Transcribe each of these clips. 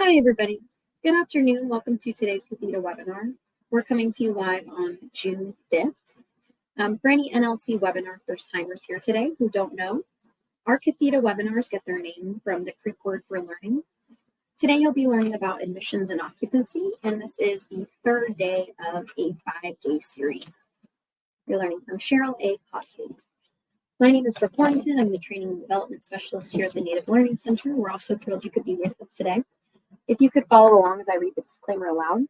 Hi, everybody. Good afternoon. Welcome to today's Cathedra webinar. We're coming to you live on June 5th. For any NLC webinar first-timers here today who don't know, our Cathedra webinars get their name from the Creek word for learning. Today, you'll be learning about admissions and occupancy, and this is the third day of a 5-day series. You're learning from Cheryl A. Cosley. My name is Brooke Warrington. I'm the Training and Development Specialist here at the Native Learning Center. We're also thrilled you could be with us today. If you could follow along as I read the disclaimer aloud.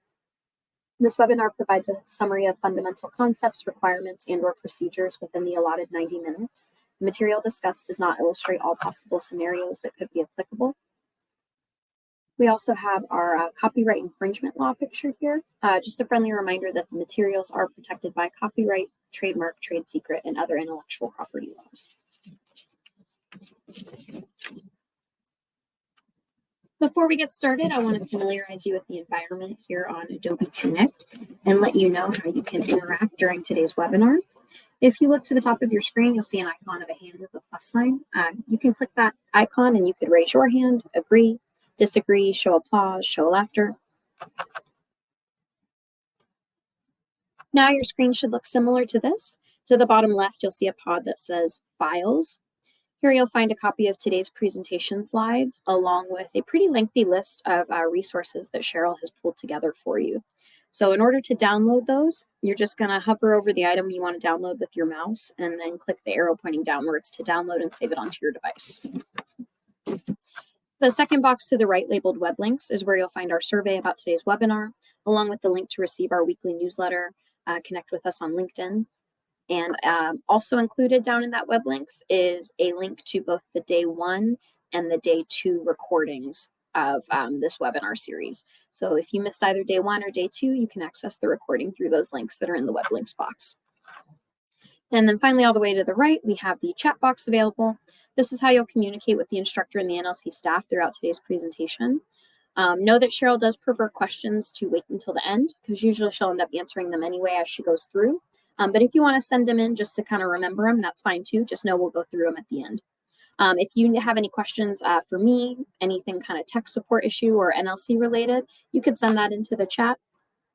This webinar provides a summary of fundamental concepts, requirements, and/or procedures within the allotted 90 minutes. The material discussed does not illustrate all possible scenarios that could be applicable. We also have our copyright infringement law picture here. Just a friendly reminder that the materials are protected by copyright, trademark, trade secret, and other intellectual property laws. Before we get started, I want to familiarize you with the environment here on Adobe Connect and let you know how you can interact during today's webinar. If you look to the top of your screen, you'll see an icon of a hand with a plus sign. You can click that icon and you could raise your hand, agree, disagree, show applause, show laughter. Now your screen should look similar to this. To the bottom left, you'll see a pod that says Files. Here you'll find a copy of today's presentation slides, along with a pretty lengthy list of resources that Cheryl has pulled together for you. So in order to download those, you're just going to hover over the item you want to download with your mouse, and then click the arrow pointing downwards to download and save it onto your device. The second box to the right, labeled Web Links, is where you'll find our survey about today's webinar, along with the link to receive our weekly newsletter, connect with us on LinkedIn. And also included down in that web links is a link to both the day 1 and the day 2 recordings of this webinar series. So if you missed either day 1 or day 2, you can access the recording through those links that are in the web links box. And then finally, all the way to the right, we have the chat box available. This is how you'll communicate with the instructor and the NLC staff throughout today's presentation. Know that Cheryl does prefer questions to wait until the end, because usually she'll end up answering them anyway as she goes through. But if you want to send them in just to kind of remember them, that's fine too. Just know we'll go through them at the end. If you have any questions for me, anything kind of tech support issue or NLC related, you could send that into the chat.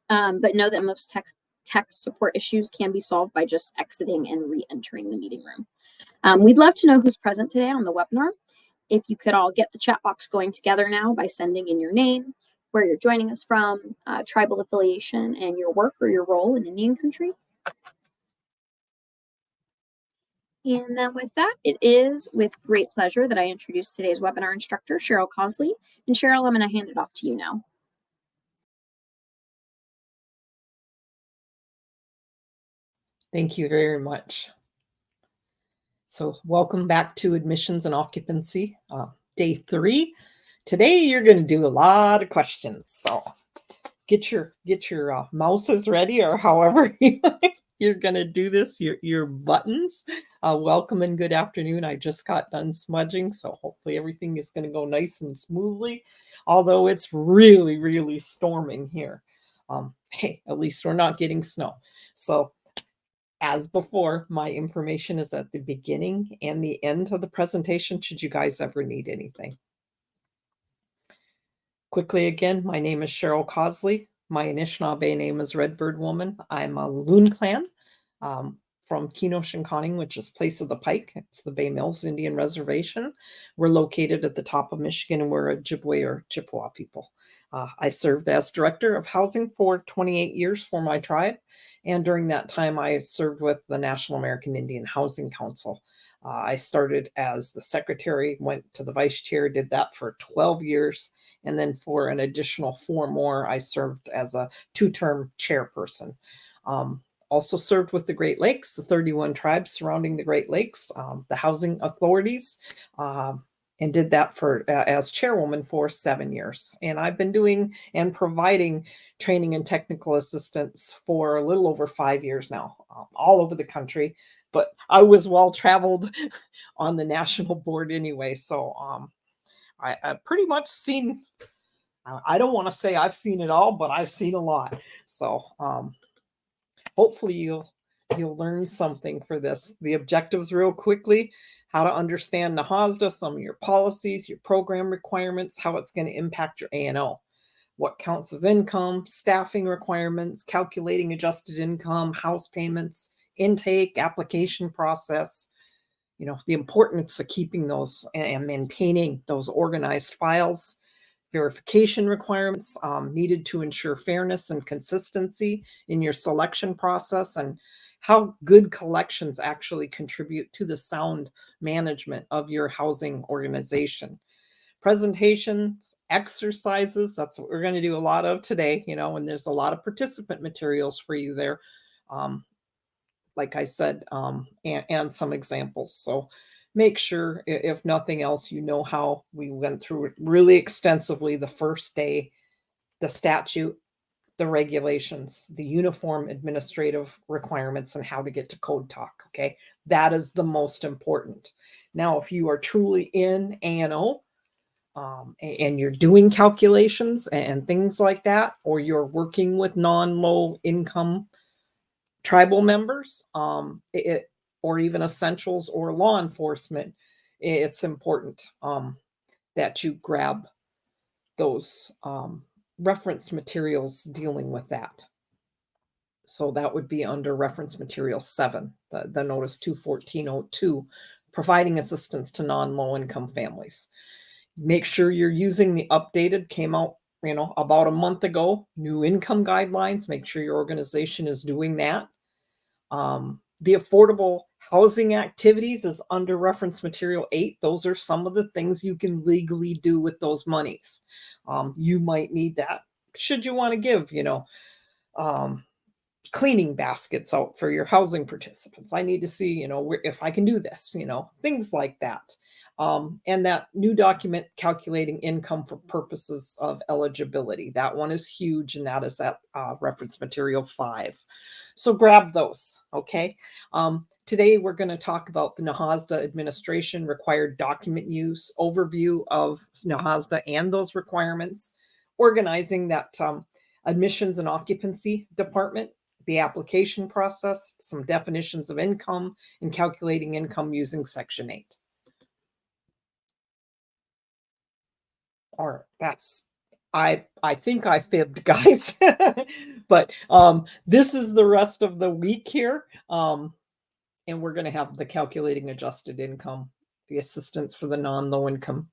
But know that most tech support issues can be solved by just exiting and re-entering the meeting room. We'd love to know who's present today on the webinar. If you could all get the chat box going together now by sending in your name, where you're joining us from, tribal affiliation, and your work or your role in Indian country. And then with that, it is with great pleasure that I introduce today's webinar instructor, Cheryl Cosley. And Cheryl, I'm going to hand it off to you now. Thank you very much. So welcome back to Admissions and Occupancy, day 3. Today, you're going to do a lot of questions. So get your mouses ready, or however you're going to do this, your buttons. Welcome and good afternoon. I just got done smudging, so hopefully everything is going to go nice and smoothly, although it's really, really storming here. Hey, at least we're not getting snow. So as before, my information is at the beginning and the end of the presentation, should you guys ever need anything. Quickly again, my name is Cheryl Cosley. My Anishinaabe name is Redbird Woman. I'm a Loon Clan from Keno-Shinkoning, which is Place of the Pike. It's the Bay Mills Indian Reservation. We're located at the top of Michigan, and we're a Ojibwe or Chippewa people. I served as Director of Housing for 28 years for my tribe, and during that time, I served with the National American Indian Housing Council. I started as the secretary, went to the vice chair, did that for 12 years, and then for an additional 4 more, I served as a 2-term chairperson. Also served with the Great Lakes, the 31 tribes surrounding the Great Lakes, the housing authorities, and did that for as chairwoman for 7 years. And I've been doing and providing training and technical assistance for a little over 5 years now, all over the country. But I was well traveled on the national board anyway, so I've pretty much seen. I don't want to say I've seen it all, but I've seen a lot. So hopefully you'll learn something for this. The objectives real quickly: how to understand NAHASDA, some of your policies, your program requirements, how it's going to impact your A&O, what counts as income, staffing requirements, calculating adjusted income, house payments, intake, application process, the importance of keeping those and maintaining those organized files, verification requirements needed to ensure fairness and consistency in your selection process, and how good collections actually contribute to the sound management of your housing organization. Presentations, exercises, that's what we're going to do a lot of today, and there's a lot of participant materials for you there. Like I said, and some examples. So make sure, if nothing else, how we went through it really extensively the first day, the statute, the regulations, the uniform administrative requirements, and how to get to code talk. Okay. That is the most important. Now, if you are truly in A&O, and you're doing calculations and things like that, or you're working with non-low income tribal members, or even essentials or law enforcement, it's important that you grab those reference materials dealing with that. So that would be under reference material 7, the notice 21402, providing assistance to non-low income families. Make sure you're using the updated, came out, about a month ago, new income guidelines. Make sure your organization is doing that. The affordable housing activities is under reference material 8. Those are some of the things you can legally do with those monies. You might need that should you want to give, cleaning baskets out for your housing participants. I need to see, if I can do this, things like that. And that new document calculating income for purposes of eligibility. That one is huge, and that is at reference material 5. So grab those, okay? Today we're going to talk about the NAHASDA administration required document use, overview of NAHASDA and those requirements, organizing that admissions and occupancy department, the application process, some definitions of income, and calculating income using Section 8. All right, that's I think I fibbed, guys. But this is the rest of the week here. And we're going to have the calculating adjusted income, the assistance for the non-low income,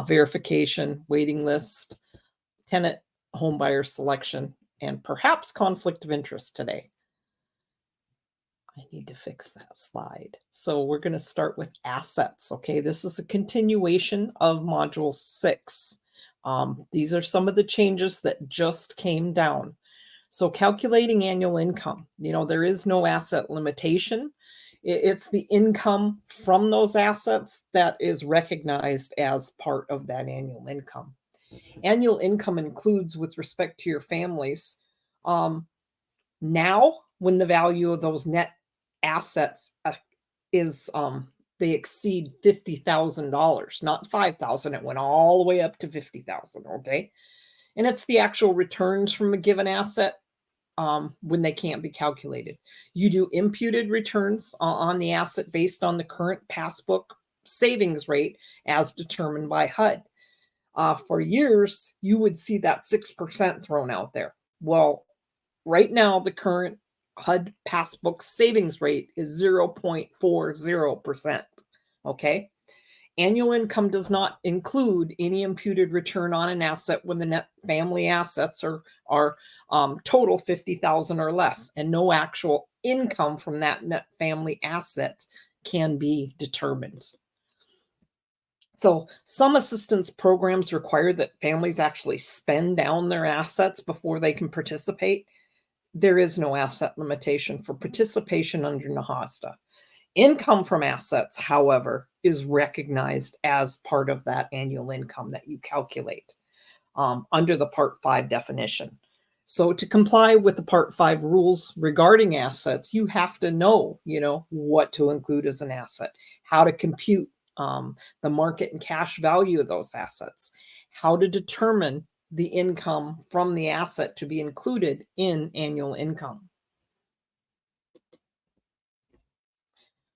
verification, waiting list, tenant home buyer selection, and perhaps conflict of interest today. I need to fix that slide. So we're going to start with assets. Okay, this is a continuation of module 6. These are some of the changes that just came down. So calculating annual income, there is no asset limitation. It's the income from those assets that is recognized as part of that annual income. Annual income includes, with respect to your families, now when the value of those net assets is they exceed $50,000, not $5,000. It went all the way up to $50,000. Okay, and it's the actual returns from a given asset when they can't be calculated. You do imputed returns on the asset based on the current passbook savings rate as determined by HUD. For years, you would see that 6% thrown out there. Well, right now, the current HUD passbook savings rate is 0.40%. Okay. Annual income does not include any imputed return on an asset when the net family assets are total 50,000 or less, and no actual income from that net family asset can be determined. So some assistance programs require that families actually spend down their assets before they can participate. There is no asset limitation for participation under NAHASDA. Income from assets, however, is recognized as part of that annual income that you calculate under the Part 5 definition. So to comply with the Part 5 rules regarding assets, you have to know, what to include as an asset, how to compute the market and cash value of those assets, how to determine the income from the asset to be included in annual income.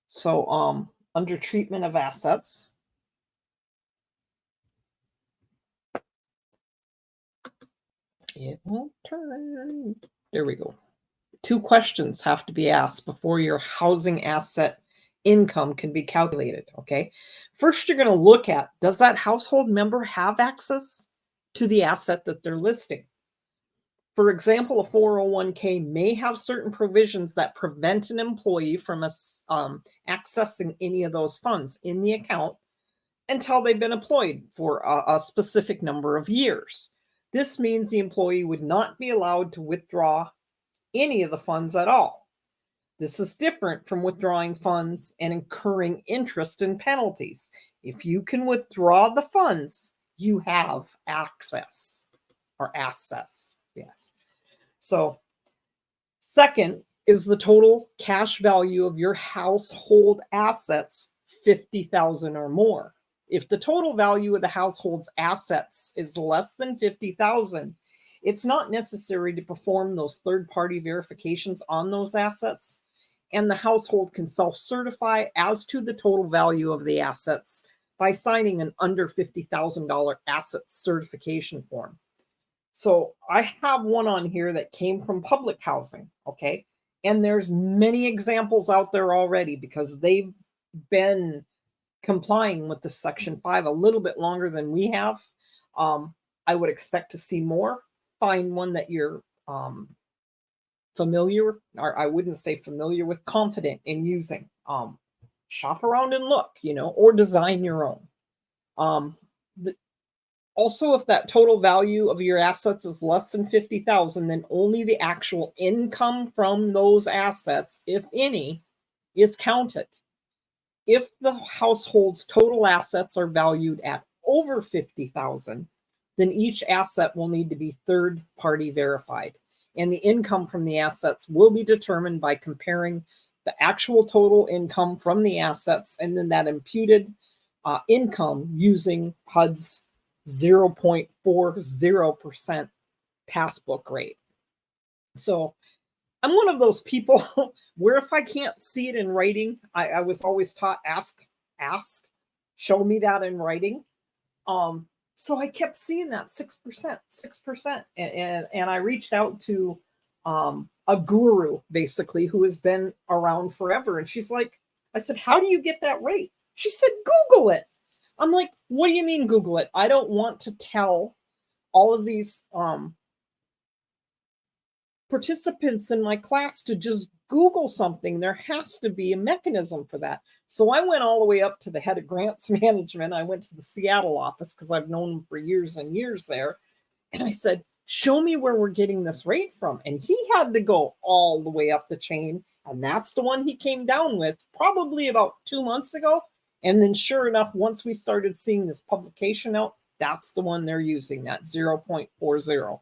So under treatment of assets, it won't turn. There we go. 2 questions have to be asked before your housing asset income can be calculated, okay? First, you're going to look at, does that household member have access to the asset that they're listing? For example, a 401k may have certain provisions that prevent an employee from accessing any of those funds in the account until they've been employed for a specific number of years. This means the employee would not be allowed to withdraw any of the funds at all. This is different from withdrawing funds and incurring interest and penalties. If you can withdraw the funds, you have access or assets. Yes. So, second is the total cash value of your household assets, 50,000 or more. If the total value of the household's assets is less than 50,000, it's not necessary to perform those third-party verifications on those assets, and the household can self-certify as to the total value of the assets by signing an under $50,000 asset certification form. So I have one on here that came from public housing, okay? And there's many examples out there already because they've been complying with the Section 5 a little bit longer than we have. I would expect to see more. Find one that you're familiar, or I wouldn't say familiar with, confident in using. Shop around and look, or design your own. Also, if that total value of your assets is less than 50,000, then only the actual income from those assets, if any, is counted. If the household's total assets are valued at over 50,000, then each asset will need to be third-party verified, and the income from the assets will be determined by comparing the actual total income from the assets and then that imputed income using HUD's 0.40% passbook rate. So I'm one of those people where if I can't see it in writing, I was always taught ask, show me that in writing. So I kept seeing that 6%, and I reached out to a guru basically who has been around forever, and she's like, I said, how do you get that rate? She said, Google it. I'm like, what do you mean Google it? I don't want to tell all of these participants in my class to just Google something. There has to be a mechanism for that. So I went all the way up to the head of grants management. I went to the Seattle office because I've known him for years and years there. And I said, show me where we're getting this rate from. And he had to go all the way up the chain. And that's the one he came down with probably about 2 months ago. And then sure enough, once we started seeing this publication out, that's the one they're using, that 0.40.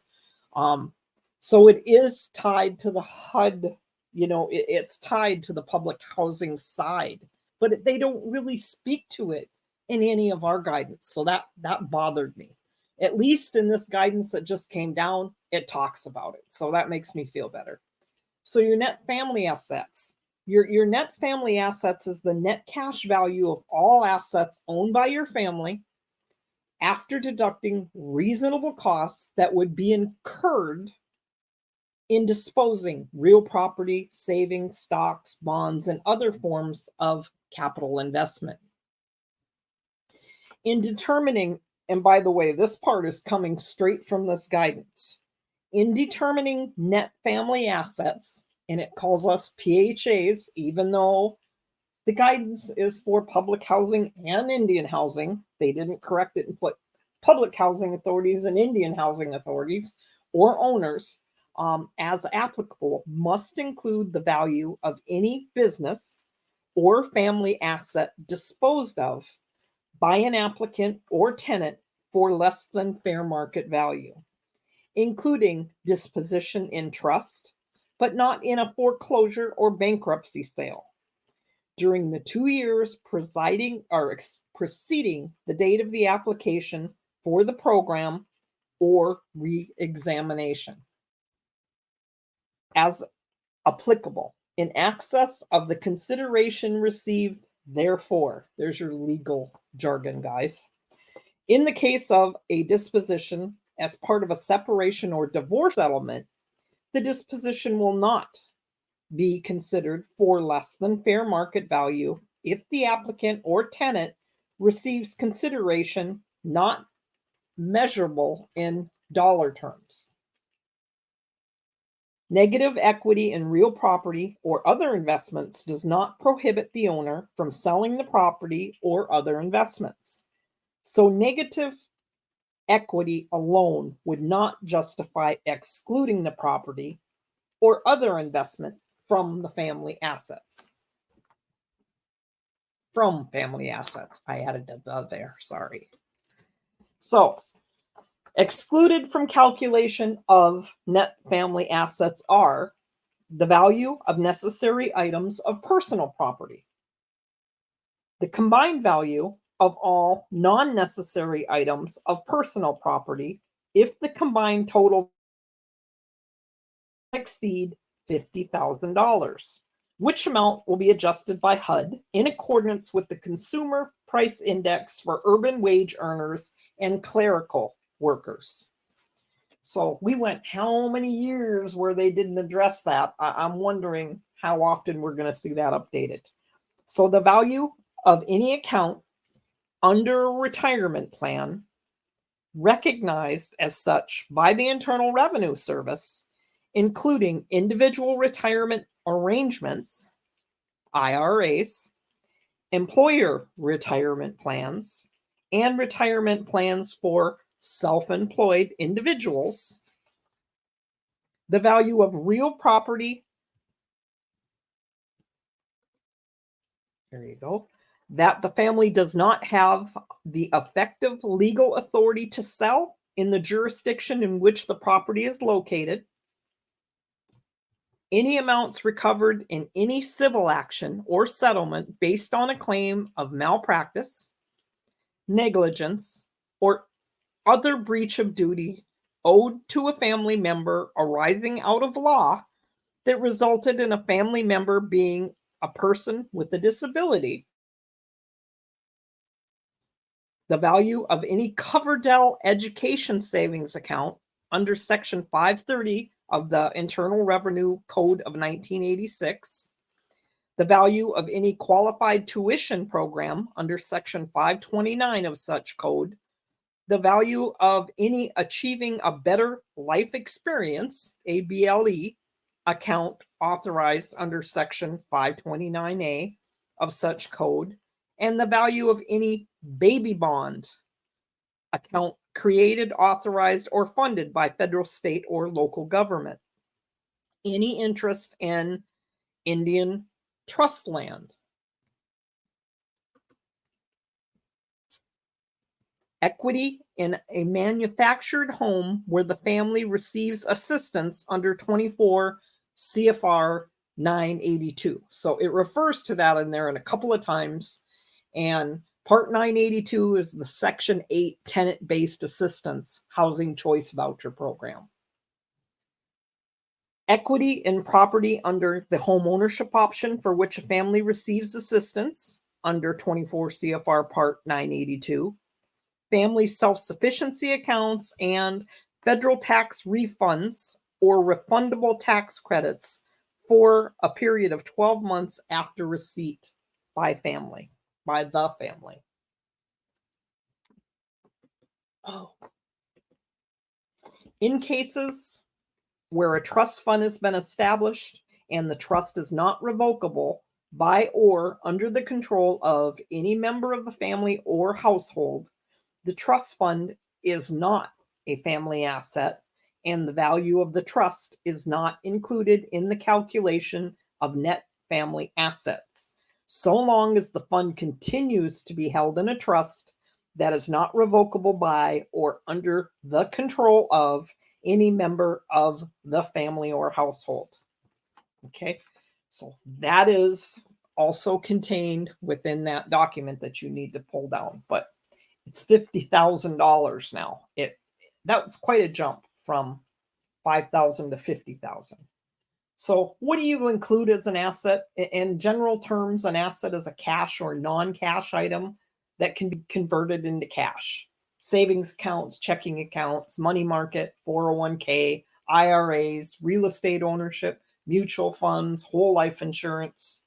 So it is tied to the HUD, it's tied to the public housing side, but they don't really speak to it in any of our guidance. So that bothered me. At least in this guidance that just came down, it talks about it. So that makes me feel better. So your net family assets. Your net family assets is the net cash value of all assets owned by your family after deducting reasonable costs that would be incurred in disposing real property, savings, stocks, bonds, and other forms of capital investment. In determining, and by the way, this part is coming straight from this guidance, in determining net family assets, and it calls us PHAs, even though the guidance is for public housing and Indian housing. They didn't correct it and put public housing authorities and Indian housing authorities or owners as applicable must include the value of any business or family asset disposed of by an applicant or tenant for less than fair market value, including disposition in trust, but not in a foreclosure or bankruptcy sale, during the 2 years preceding the date of the application for the program or re-examination, as applicable, in excess of the consideration received Therefore, there's your legal jargon, guys. In the case of a disposition as part of a separation or divorce settlement, the disposition will not be considered for less than fair market value if the applicant or tenant receives consideration not measurable in dollar terms. Negative equity in real property or other investments does not prohibit the owner from selling the property or other investments. So negative equity alone would not justify excluding the property or other investment from the family assets. From family assets. I added the there, sorry. So, excluded from calculation of net family assets are the value of necessary items of personal property, the combined value of all non-necessary items of personal property if the combined total exceed $50,000, which amount will be adjusted by HUD in accordance with the Consumer Price Index for urban wage earners and clerical workers. So we went how many years where they didn't address that? I'm wondering how often we're going to see that updated. So the value of any account under a retirement plan recognized as such by the Internal Revenue Service, including individual retirement arrangements, IRAs, employer retirement plans, and retirement plans for self-employed individuals, the value of real property, there you go, that the family does not have the effective legal authority to sell in the jurisdiction in which the property is located, any amounts recovered in any civil action or settlement based on a claim of malpractice, negligence, or other breach of duty owed to a family member arising out of law that resulted in a family member being a person with a disability. The value of any Coverdell education savings account under Section 530 of the Internal Revenue Code of 1986, the value of any qualified tuition program under Section 529 of such code, the value of any Achieving a Better Life Experience, ABLE, account authorized under Section 529A of such code, and the value of any baby bond account created, authorized, or funded by federal, state, or local government. Any interest in Indian trust land. Equity in a manufactured home where the family receives assistance under 24 CFR 982. So it refers to that in there in a couple of times. And Part 982 is the Section 8 tenant-based assistance housing choice voucher program. Equity in property under the home ownership option for which a family receives assistance under 24 CFR Part 982. Family self-sufficiency accounts and federal tax refunds or refundable tax credits for a period of 12 months after receipt by the family. Oh. In cases where a trust fund has been established and the trust is not revocable by or under the control of any member of the family or household, the trust fund is not a family asset, and the value of the trust is not included in the calculation of net family assets, so long as the fund continues to be held in a trust that is not revocable by or under the control of any member of the family or household. Okay, so that is also contained within that document that you need to pull down, but it's $50,000 now. That was quite a jump from $5,000 to $50,000. So what do you include as an asset? In general terms, an asset is a cash or non-cash item that can be converted into cash. Savings accounts, checking accounts, money market, 401k, IRAs, real estate ownership, mutual funds, whole life insurance.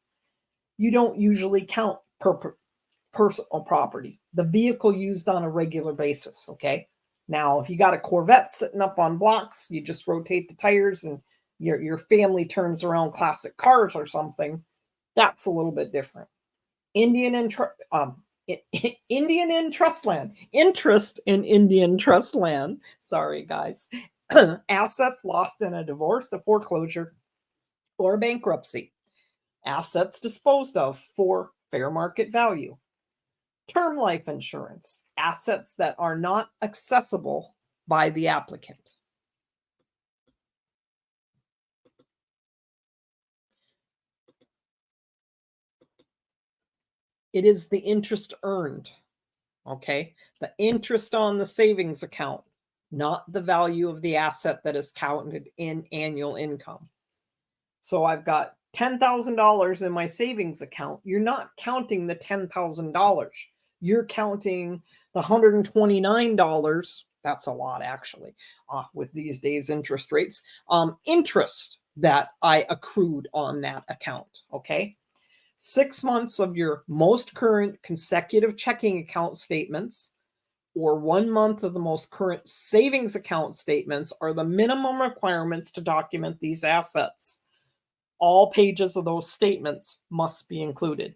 You don't usually count personal property, the vehicle used on a regular basis, okay? Now, if you got a Corvette sitting up on blocks, you just rotate the tires and your family turns around classic cars or something, that's a little bit different. Indian in Indian in trust land, interest in Indian trust land. Sorry, guys. Assets lost in a divorce, a foreclosure, or bankruptcy. Assets disposed of for fair market value. Term life insurance, assets that are not accessible by the applicant. It is the interest earned, okay? The interest on the savings account, not the value of the asset that is counted in annual income. So I've got $10,000 in my savings account. You're not counting the $10,000. You're counting the $129. That's a lot, actually, with these days interest rates. Interest that I accrued on that account, okay? 6 months of your most current consecutive checking account statements or 1 month of the most current savings account statements are the minimum requirements to document these assets. All pages of those statements must be included.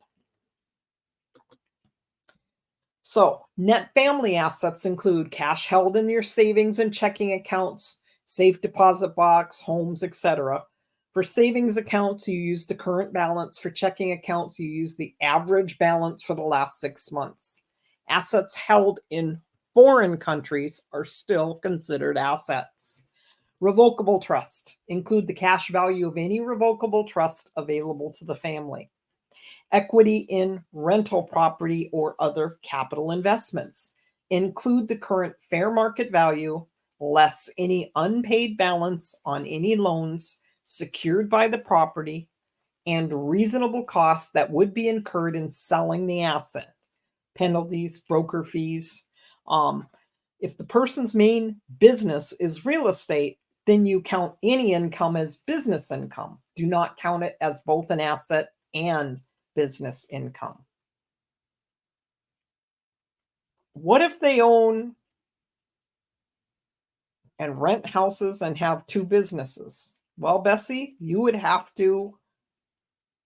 So, net family assets include cash held in your savings and checking accounts, safe deposit box, homes, etc. For savings accounts, you use the current balance. For checking accounts, you use the average balance for the last 6 months. Assets held in foreign countries are still considered assets. Revocable trust include the cash value of any revocable trust available to the family. Equity in rental property or other capital investments include the current fair market value less any unpaid balance on any loans secured by the property and reasonable costs that would be incurred in selling the asset. Penalties, broker fees. If the person's main business is real estate, then you count any income as business income. Do not count it as both an asset and business income. What if they own and rent houses and have 2 businesses? Well, Bessie, you would have to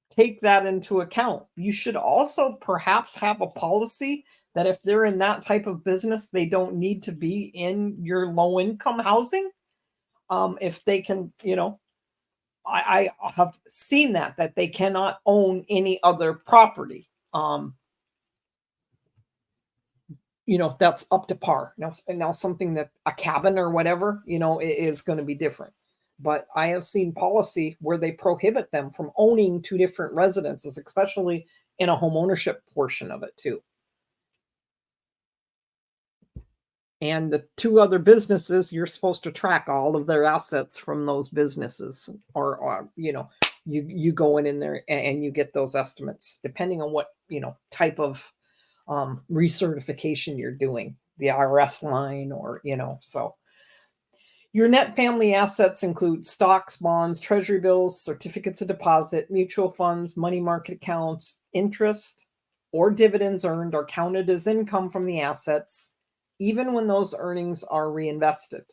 take that into account. You should also perhaps have a policy that if they're in that type of business, they don't need to be in your low income housing. If they can, I have seen that they cannot own any other property. That's up to par. Now something that a cabin or whatever, is going to be different. But I have seen policy where they prohibit them from owning 2 different residences, especially in a home ownership portion of it too. And the 2 other businesses, you're supposed to track all of their assets from those businesses, or you go in there and you get those estimates depending on what type of recertification you're doing, the IRS line, or so. Your net family assets include stocks, bonds, treasury bills, certificates of deposit, mutual funds, money market accounts. Interest or dividends earned are counted as income from the assets, even when those earnings are reinvested.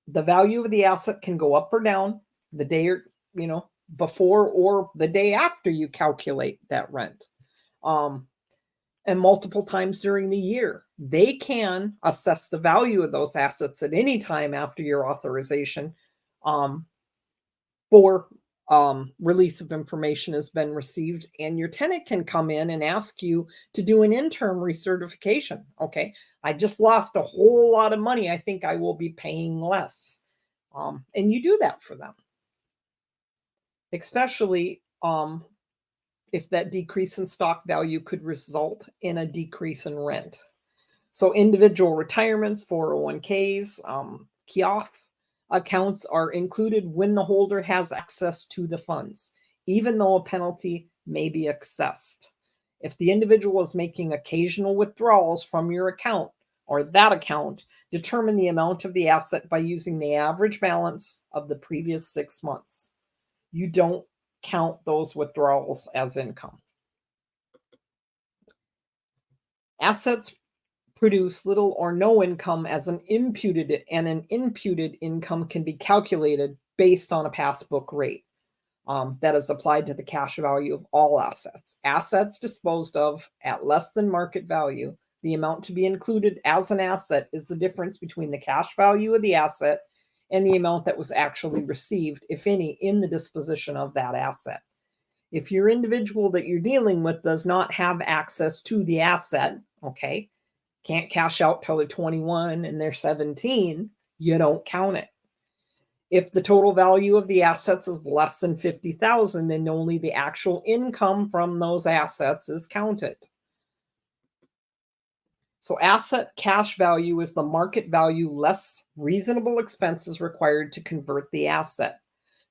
The value of the asset can go up or down the day or before or the day after you calculate that rent. And multiple times during the year. They can assess the value of those assets at any time after your authorization for release of information has been received, and your tenant can come in and ask you to do an interim recertification. Okay, I just lost a whole lot of money. I think I will be paying less. And you do that for them. Especially if that decrease in stock value could result in a decrease in rent. So individual retirements, 401ks, KIOF, accounts are included when the holder has access to the funds, even though a penalty may be assessed. If the individual is making occasional withdrawals from your account or that account, determine the amount of the asset by using the average balance of the previous 6 months. You don't count those withdrawals as income. Assets produce little or no income as an imputed, and an imputed income can be calculated based on a passbook rate that is applied to the cash value of all assets. Assets disposed of at less than market value, the amount to be included as an asset is the difference between the cash value of the asset and the amount that was actually received, if any, in the disposition of that asset. If your individual that you're dealing with does not have access to the asset, okay, can't cash out till they're 21 and they're 17, you don't count it. If the total value of the assets is less than 50,000, then only the actual income from those assets is counted. So asset cash value is the market value less reasonable expenses required to convert the asset.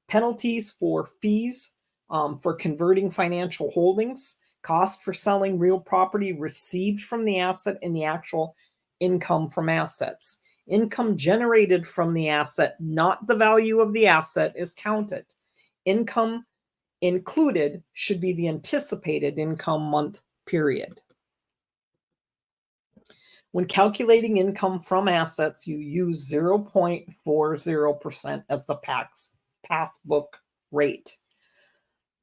Penalties for fees for converting financial holdings, cost for selling real property received from the asset, and the actual income from assets. Income generated from the asset, not the value of the asset, is counted. Income included should be the anticipated income month period. When calculating income from assets, you use 0.40% as the passbook rate.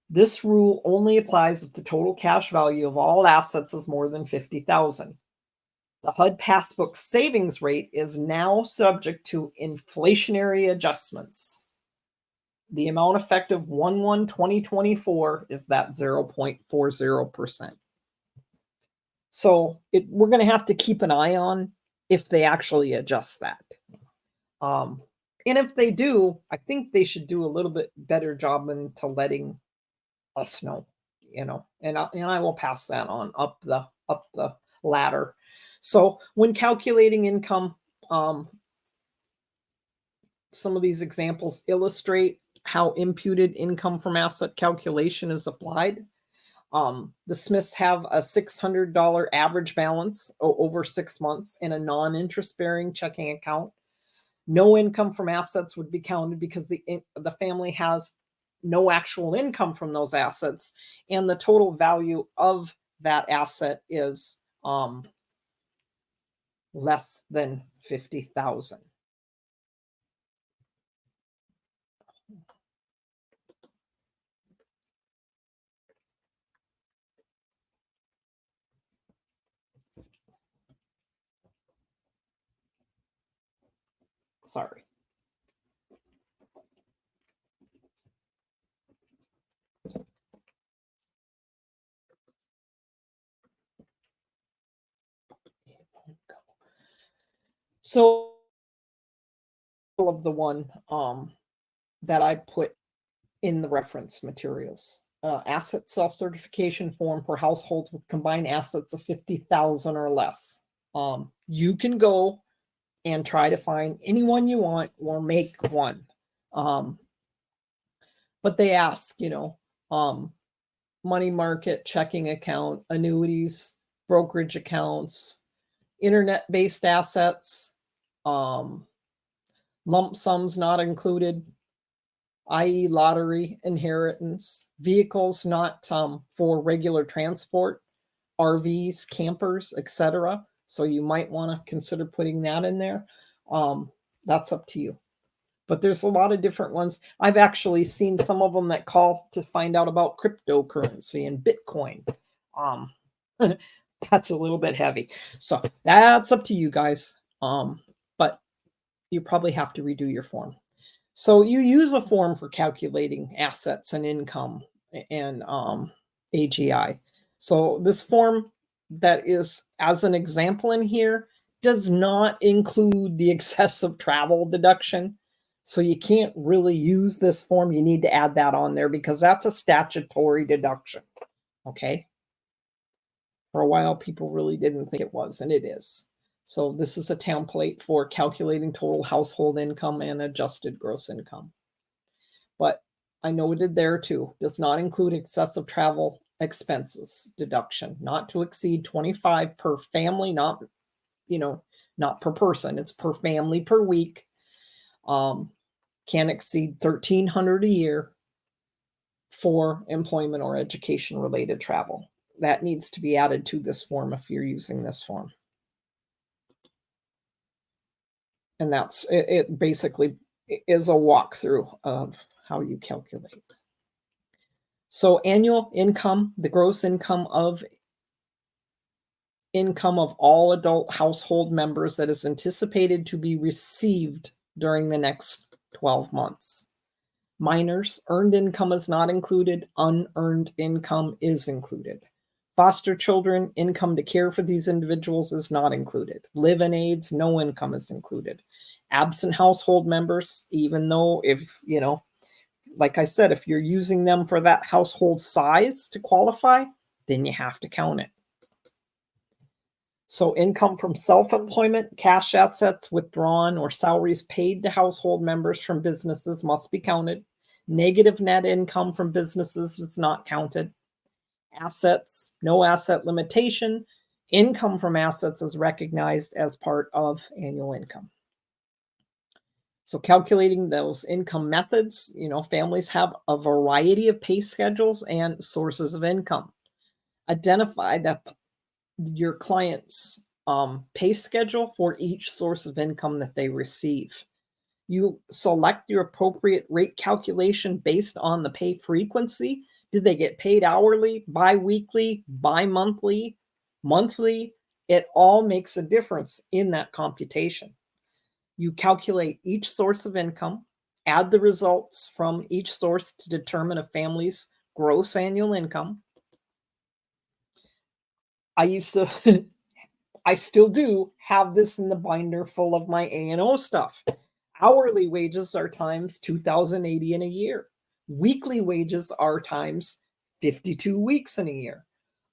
This rule only applies if the total cash value of all assets is more than 50,000. The HUD passbook savings rate is now subject to inflationary adjustments. The amount effective 1/1/2024 is that 0.40%. So we're going to have to keep an eye on if they actually adjust that. And if they do, I think they should do a little bit better job into letting us know, and I will pass that on up the ladder. So when calculating income, some of these examples illustrate how imputed income from asset calculation is applied. The Smiths have a $600 average balance over 6 months in a non-interest bearing checking account. No income from assets would be counted because the family has no actual income from those assets, and the total value of that asset is less than 50,000. Sorry. So of the one that I put in the reference materials, asset self-certification form for households with combined assets of 50,000 or less. You can go and try to find anyone you want or make one. But they ask, money market, checking account, annuities, brokerage accounts, internet-based assets, lump sums not included, i.e. lottery, inheritance, vehicles not for regular transport, RVs, campers, etc. So you might want to consider putting that in there. That's up to you. But there's a lot of different ones. I've actually seen some of them that call to find out about cryptocurrency and Bitcoin. That's a little bit heavy. So that's up to you guys. But you probably have to redo your form. So you use a form for calculating assets and income and AGI. So this form that is as an example in here does not include the excessive travel deduction. So you can't really use this form. You need to add that on there because that's a statutory deduction. Okay. For a while, people really didn't think it was, and it is. So this is a template for calculating total household income and adjusted gross income. But I noted there too, does not include excessive travel expenses deduction, not to exceed 25 per family, not, not per person. It's per family per week. Can't exceed 1,300 a year for employment or education related travel. That needs to be added to this form if you're using this form. And that's it basically is a walkthrough of how you calculate. So annual income, the gross income of all adult household members that is anticipated to be received during the next 12 months. Minors, earned income is not included, unearned income is included. Foster children, income to care for these individuals is not included. Live-in aids, no income is included. Absent household members, even though if, like I said, if you're using them for that household size to qualify, then you have to count it. So income from self-employment, cash assets withdrawn, or salaries paid to household members from businesses must be counted. Negative net income from businesses is not counted. Assets, no asset limitation. Income from assets is recognized as part of annual income. So calculating those income methods, families have a variety of pay schedules and sources of income. Identify that your client's pay schedule for each source of income that they receive. You select your appropriate rate calculation based on the pay frequency. Did they get paid hourly, bi-weekly, bi-monthly, monthly? It all makes a difference in that computation. You calculate each source of income, add the results from each source to determine a family's gross annual income. I still do have this in the binder full of my A&O stuff. Hourly wages are times 2,080 in a year. Weekly wages are times 52 weeks in a year.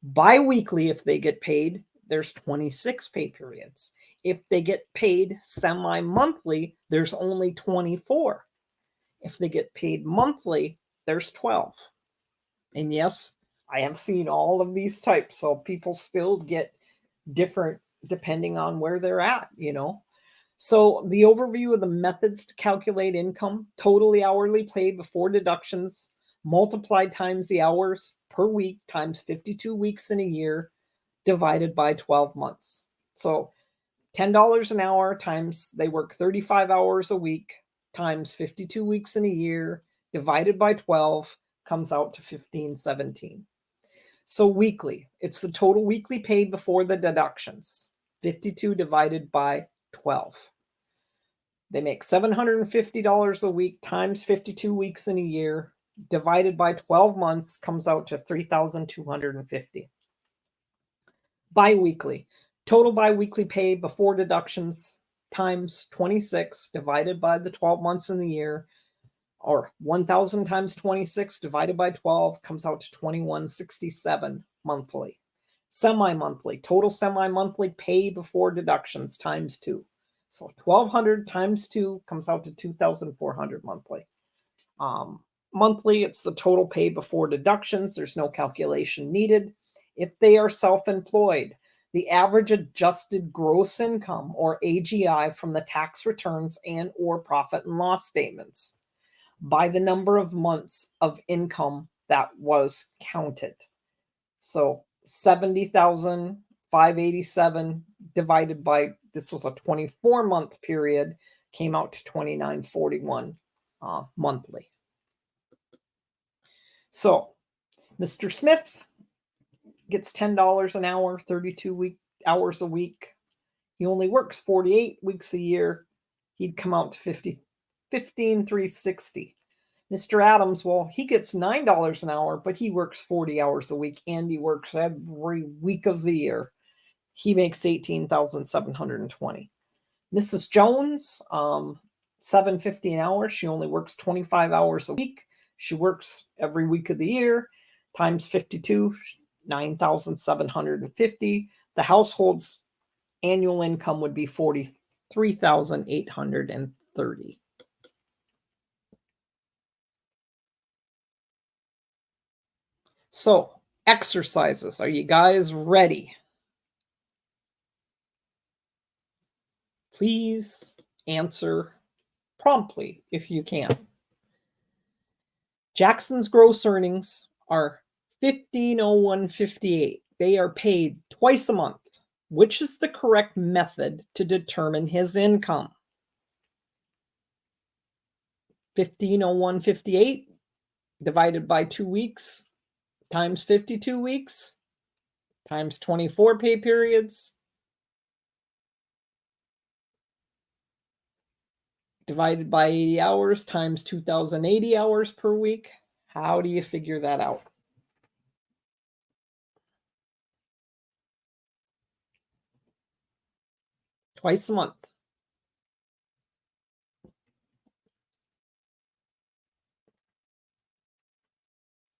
Bi-weekly, if they get paid, there's 26 pay periods. If they get paid semi-monthly, there's only 24. If they get paid monthly, there's 12. And yes, I have seen all of these types, so people still get different depending on where they're at, So the overview of the methods to calculate income: totally hourly paid before deductions, multiplied times the hours per week times 52 weeks in a year, divided by 12 months. So $10 an hour times they work 35 hours a week times 52 weeks in a year, divided by 12, comes out to $15.17. So weekly, it's the total weekly paid before the deductions. 52 divided by 12. They make $750 a week times 52 weeks in a year, divided by 12 months, comes out to $3,250. Bi-weekly, total bi-weekly pay before deductions times 26 divided by the 12 months in the year, or 1,000 times 26 divided by 12, comes out to 2167 monthly. Semi-monthly, total semi-monthly pay before deductions times 2. So 1,200 times 2 comes out to 2,400 monthly. Monthly, it's the total pay before deductions. There's no calculation needed. If they are self-employed, the average adjusted gross income, or AGI, from the tax returns and or profit and loss statements by the number of months of income that was counted. So 70,587 divided by, this was a 24-month period, came out to 2,941 monthly. So Mr. Smith gets $10 an hour, 32 hours a week. He only works 48 weeks a year. He'd come out to $15,360. Mr. Adams, well, he gets $9 an hour, but he works 40 hours a week, and he works every week of the year. He makes $18,720. Mrs. Jones, $7.50 an hour. She only works 25 hours a week. She works every week of the year, times 52, $9,750. The household's annual income would be $43,830. So, exercises. Are you guys ready? Please answer promptly if you can. Jackson's gross earnings are $15,0158. They are paid twice a month. Which is the correct method to determine his income? $15,0158 divided by 2 weeks times 52 weeks times 24 pay periods divided by 80 hours times 2,080 hours per week. How do you figure that out? Twice a month.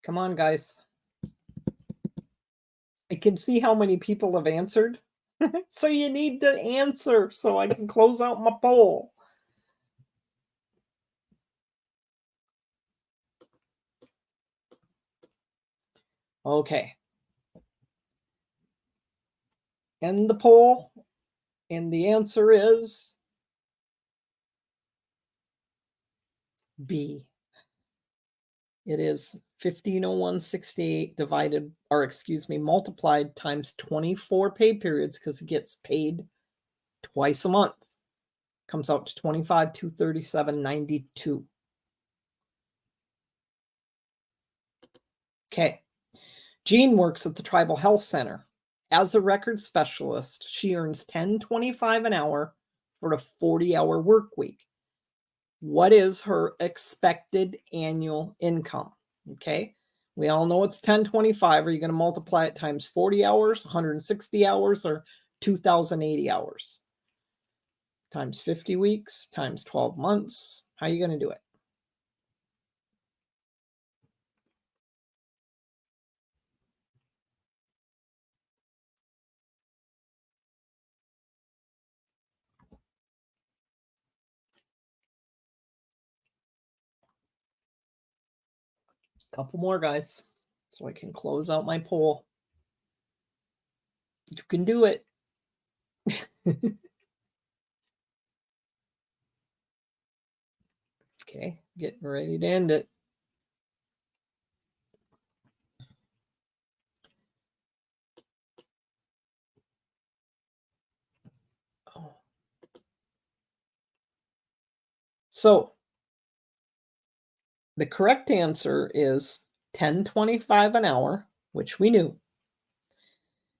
Come on, guys. I can see how many people have answered. So you need to answer so I can close out my poll. Okay. End the poll. And the answer is B. It is 15,0168 multiplied times 24 pay periods because it gets paid twice a month. Comes out to 25,237.92. Okay. Jean works at the Tribal Health Center. As a record specialist, she earns $10.25 an hour for a 40-hour work week. What is her expected annual income? Okay. We all know it's 1025. Are you going to multiply it times 40 hours, 160 hours, or 2,080 hours? Times 50 weeks, times 12 months. How are you going to do it? Couple more, guys, so I can close out my poll. You can do it. Okay, getting ready to end it. Oh. So the correct answer is $10.25 an hour, which we knew,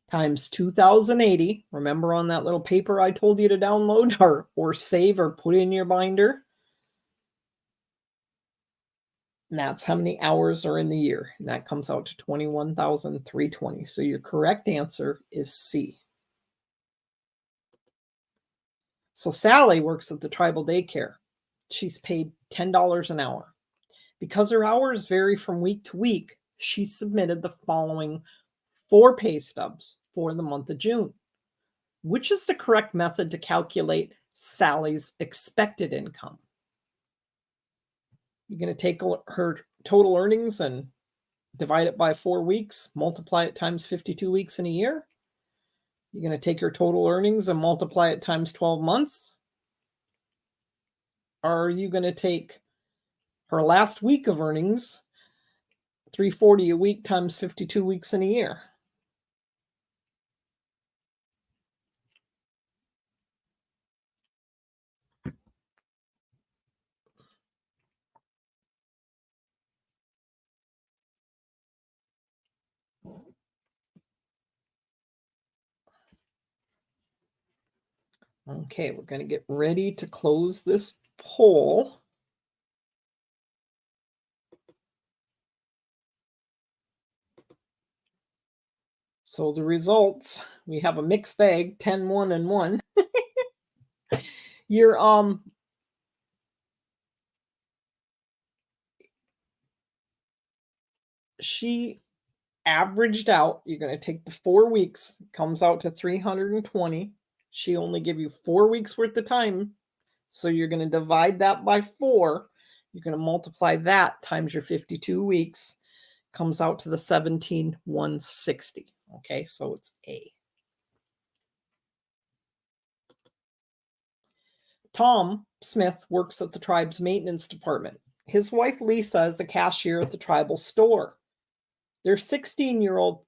times 2,080. Remember on that little paper I told you to download or save or put in your binder? And that's how many hours are in the year. And that comes out to 21,320. So your correct answer is C. So Sally works at the tribal daycare. She's paid $10 an hour. Because her hours vary from week to week, she submitted the following 4 pay stubs for the month of June. Which is the correct method to calculate Sally's expected income? You're going to take her total earnings and divide it by 4 weeks, multiply it times 52 weeks in a year. You're going to take her total earnings and multiply it times 12 months. Or are you going to take her last week of earnings, $340 a week times 52 weeks in a year? Okay, we're going to get ready to close this poll. So the results, we have a mixed bag, 10, 1, and 1. Your she averaged out, you're going to take the 4 weeks, comes out to 320. She only give you 4 weeks worth of time. So you're going to divide that by 4. You're going to multiply that times your 52 weeks. Comes out to the 17,160. Okay, so it's A. Tom Smith works at the tribe's maintenance department. His wife Lisa is a cashier at the tribal store. Their 16-year-old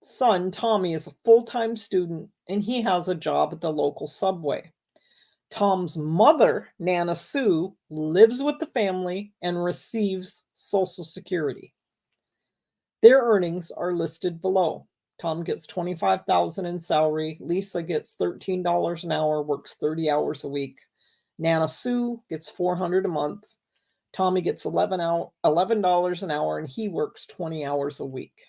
son Tommy is a full-time student and he has a job at the local subway. Tom's mother, Nana Sue, lives with the family and receives Social Security. Their earnings are listed below. Tom gets $25,000 in salary. Lisa gets $13 an hour, works 30 hours a week. Nana Sue gets $400 a month. Tommy gets $11 an hour, and he works 20 hours a week.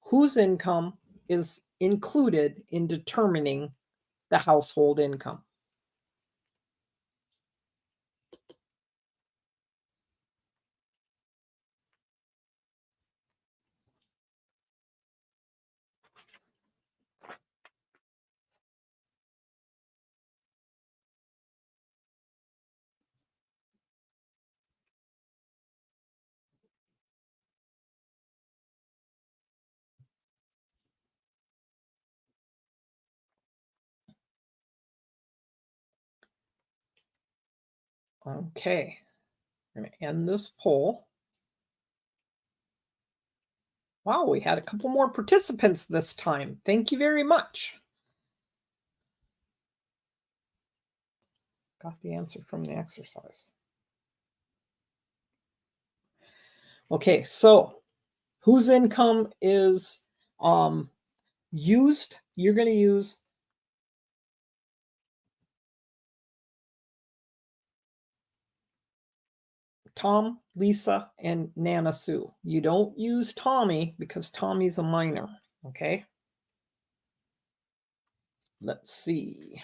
Whose income is included in determining the household income? Okay, I'm going to end this poll. Wow, we had a couple more participants this time. Thank you very much. Got the answer from the exercise. Okay, so whose income is used? You're going to use Tom, Lisa, and Nana Sue. You don't use Tommy because Tommy's a minor. Okay. Let's see.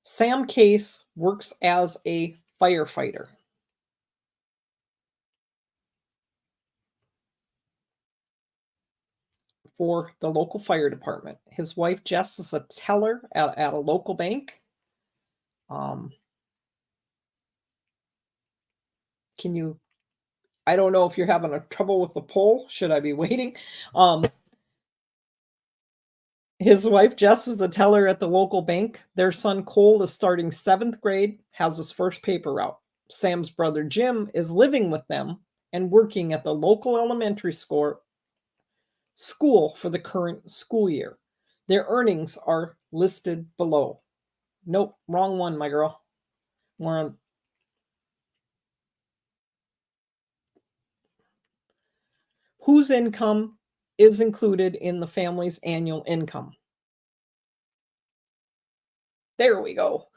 Sam Case works as a firefighter for the local fire department. His wife Jess is a teller at a local bank. Can you, I don't know if you're having a trouble with the poll. Should I be waiting? His wife Jess is a teller at the local bank. Their son Cole is starting 7th grade, has his first paper route. Sam's brother Jim is living with them and working at the local elementary school for the current school year. Their earnings are listed below. Nope, wrong one, my girl. We're on. Whose income is included in the family's annual income? There we go.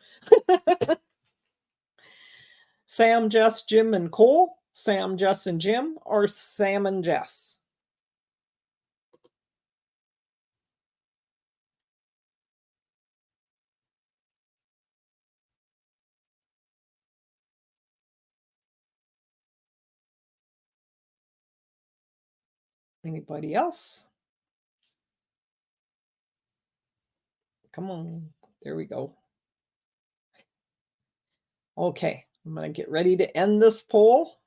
Sam, Jess, Jim, and Cole, Sam, Jess, and Jim, or Sam and Jess? Anybody else? Come on. There we go. Okay, I'm going to get ready to end this poll.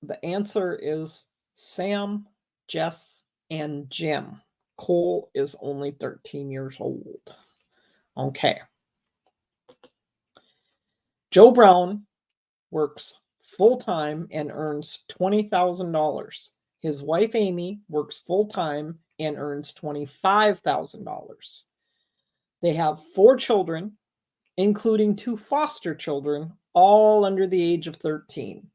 The answer is Sam, Jess, and Jim. Cole is only 13 years old. Okay. Joe Brown works full-time and earns $20,000. His wife Amy works full-time and earns $25,000. They have 4 children, including 2 foster children, all under the age of 13.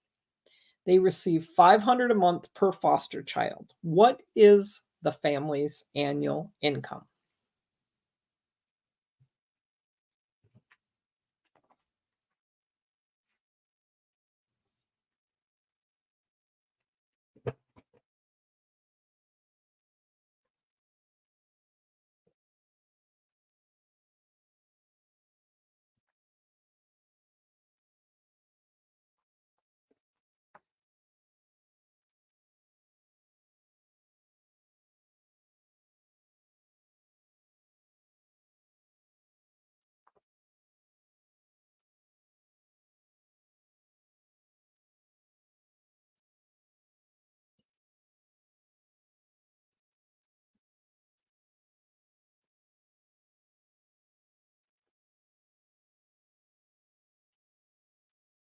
They receive $500 a month per foster child. What is the family's annual income?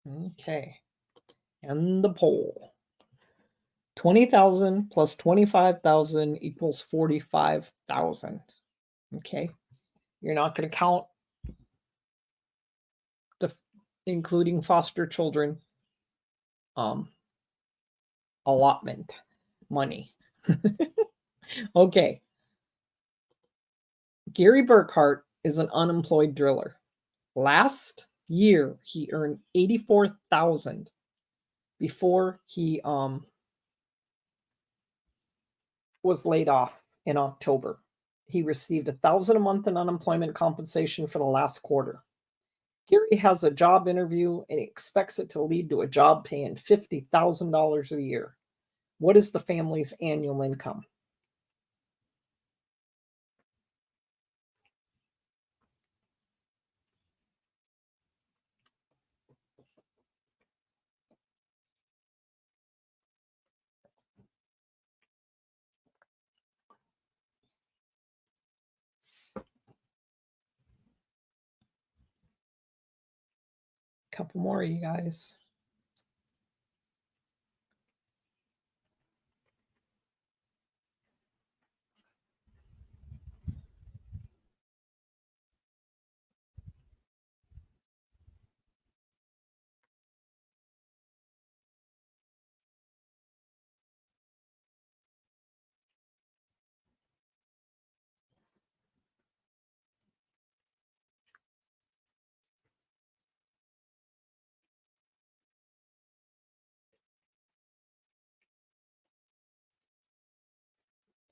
Okay. And the poll. 20,000 plus 25,000 equals 45,000. Okay. You're not going to count the including foster children allotment money. Okay. Gary Burkhart is an unemployed driller. Last year he earned 84,000 before he was laid off in October. He received 1,000 a month in unemployment compensation for the last quarter. Gary has a job interview and he expects it to lead to a job paying $50,000 a year. What is the family's annual income? Couple more, you guys.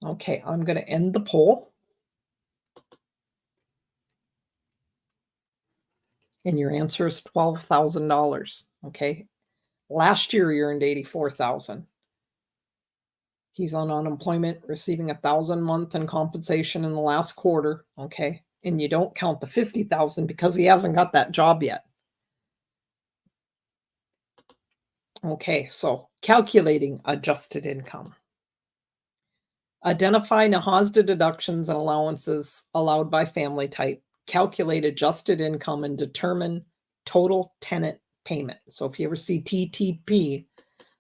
Okay, I'm going to end the poll. And your answer is $12,000. Okay. Last year he earned 84,000. He's on unemployment, receiving 1,000 a month in compensation in the last quarter. Okay. And you don't count the 50,000 because he hasn't got that job yet. Okay, so calculating adjusted income. Identify NAHASDA deductions and allowances allowed by family type. Calculate adjusted income and determine total tenant payment. So if you ever see TTP,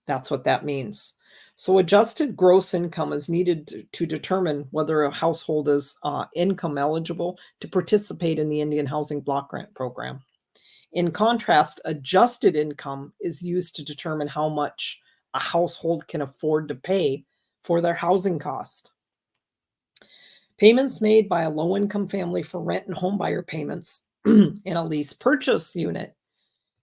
that's what that means. So adjusted gross income is needed to determine whether a household is income eligible to participate in the Indian Housing Block Grant Program. In contrast, adjusted income is used to determine how much a household can afford to pay for their housing cost. Payments made by a low-income family for rent and homebuyer payments in a lease purchase unit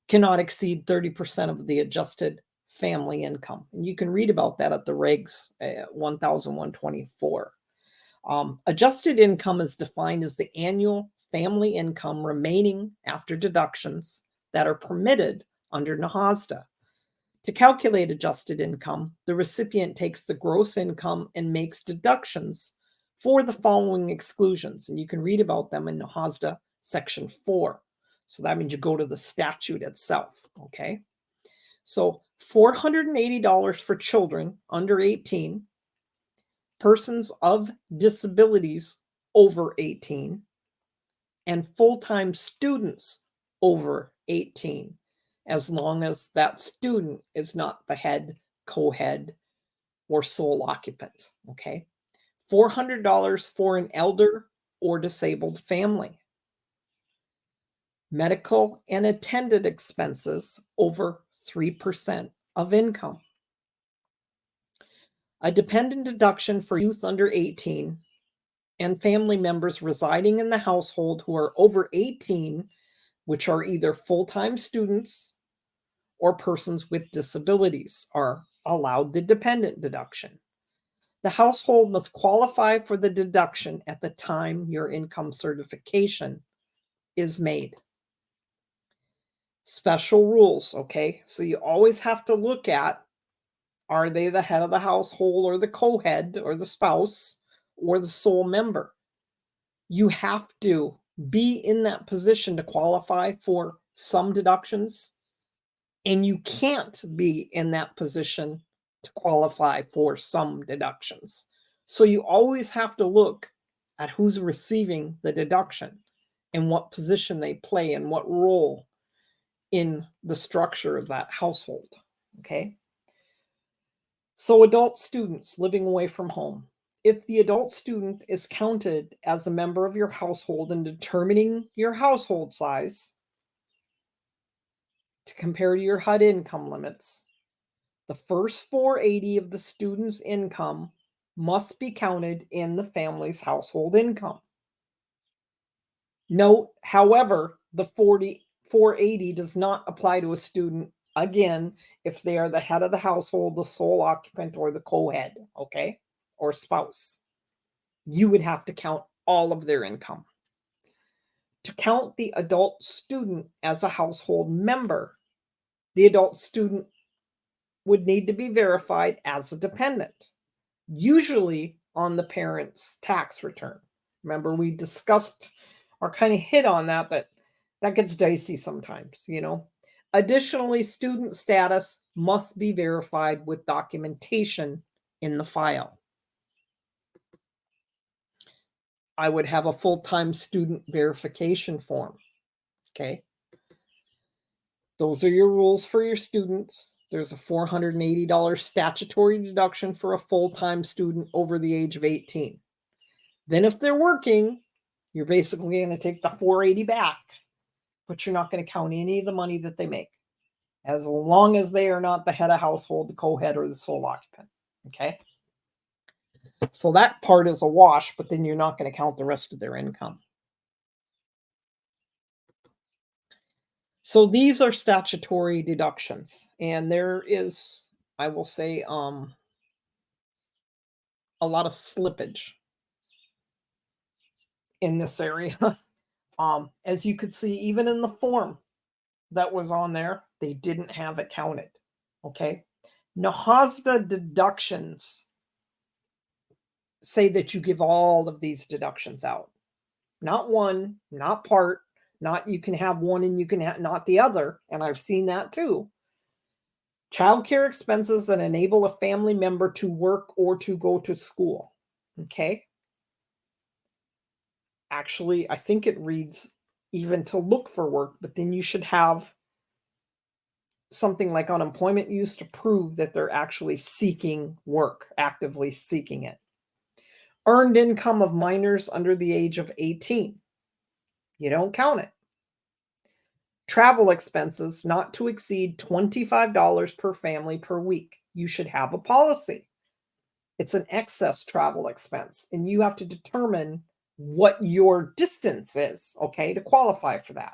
cannot exceed 30% of the adjusted family income. And you can read about that at the regs 1124. Adjusted income is defined as the annual family income remaining after deductions that are permitted under NAHASDA. To calculate adjusted income, the recipient takes the gross income and makes deductions for the following exclusions. And you can read about them in NAHASDA section 4. So that means you go to the statute itself. Okay. So $480 for children under 18, persons of disabilities over 18, and full-time students over 18, as long as that student is not the head, co-head, or sole occupant. Okay. $400 for an elder or disabled family. Medical and attendant expenses over 3% of income. A dependent deduction for youth under 18 and family members residing in the household who are over 18, which are either full-time students or persons with disabilities, are allowed the dependent deduction. The household must qualify for the deduction at the time your income certification is made. Special rules, okay? So you always have to look at, are they the head of the household or the co-head or the spouse or the sole member? You have to be in that position to qualify for some deductions, and you can't be in that position to qualify for some deductions. So you always have to look at who's receiving the deduction and what position they play and what role in the structure of that household. Okay. So adult students living away from home. If the adult student is counted as a member of your household in determining your household size to compare to your HUD income limits, the first 480 of the student's income must be counted in the family's household income. Note, however, the 480 does not apply to a student, again, if they are the head of the household, the sole occupant, or the co-head, okay, or spouse. You would have to count all of their income. To count the adult student as a household member, the adult student would need to be verified as a dependent, usually on the parent's tax return. Remember, we discussed or kind of hit on that gets dicey sometimes, you know. Additionally, student status must be verified with documentation in the file. I would have a full-time student verification form. Okay. Those are your rules for your students. There's a $480 statutory deduction for a full-time student over the age of 18. Then if they're working, you're basically going to take the 480 back, but you're not going to count any of the money that they make, as long as they are not the head of household, the co-head, or the sole occupant. Okay. So that part is a wash, but then you're not going to count the rest of their income. So these are statutory deductions, and there is, I will say, a lot of slippage in this area. As you could see, even in the form that was on there, they didn't have it counted. Okay. NAHASDA deductions say that you give all of these deductions out. Not one, not part, not you can have one and you can have not the other. And I've seen that too. Childcare expenses that enable a family member to work or to go to school. Okay. Actually, I think it reads even to look for work, but then you should have something like unemployment use to prove that they're actually seeking work, actively seeking it. Earned income of minors under the age of 18. You don't count it. Travel expenses not to exceed $25 per family per week. You should have a policy. It's an excess travel expense, and you have to determine what your distance is, okay, to qualify for that.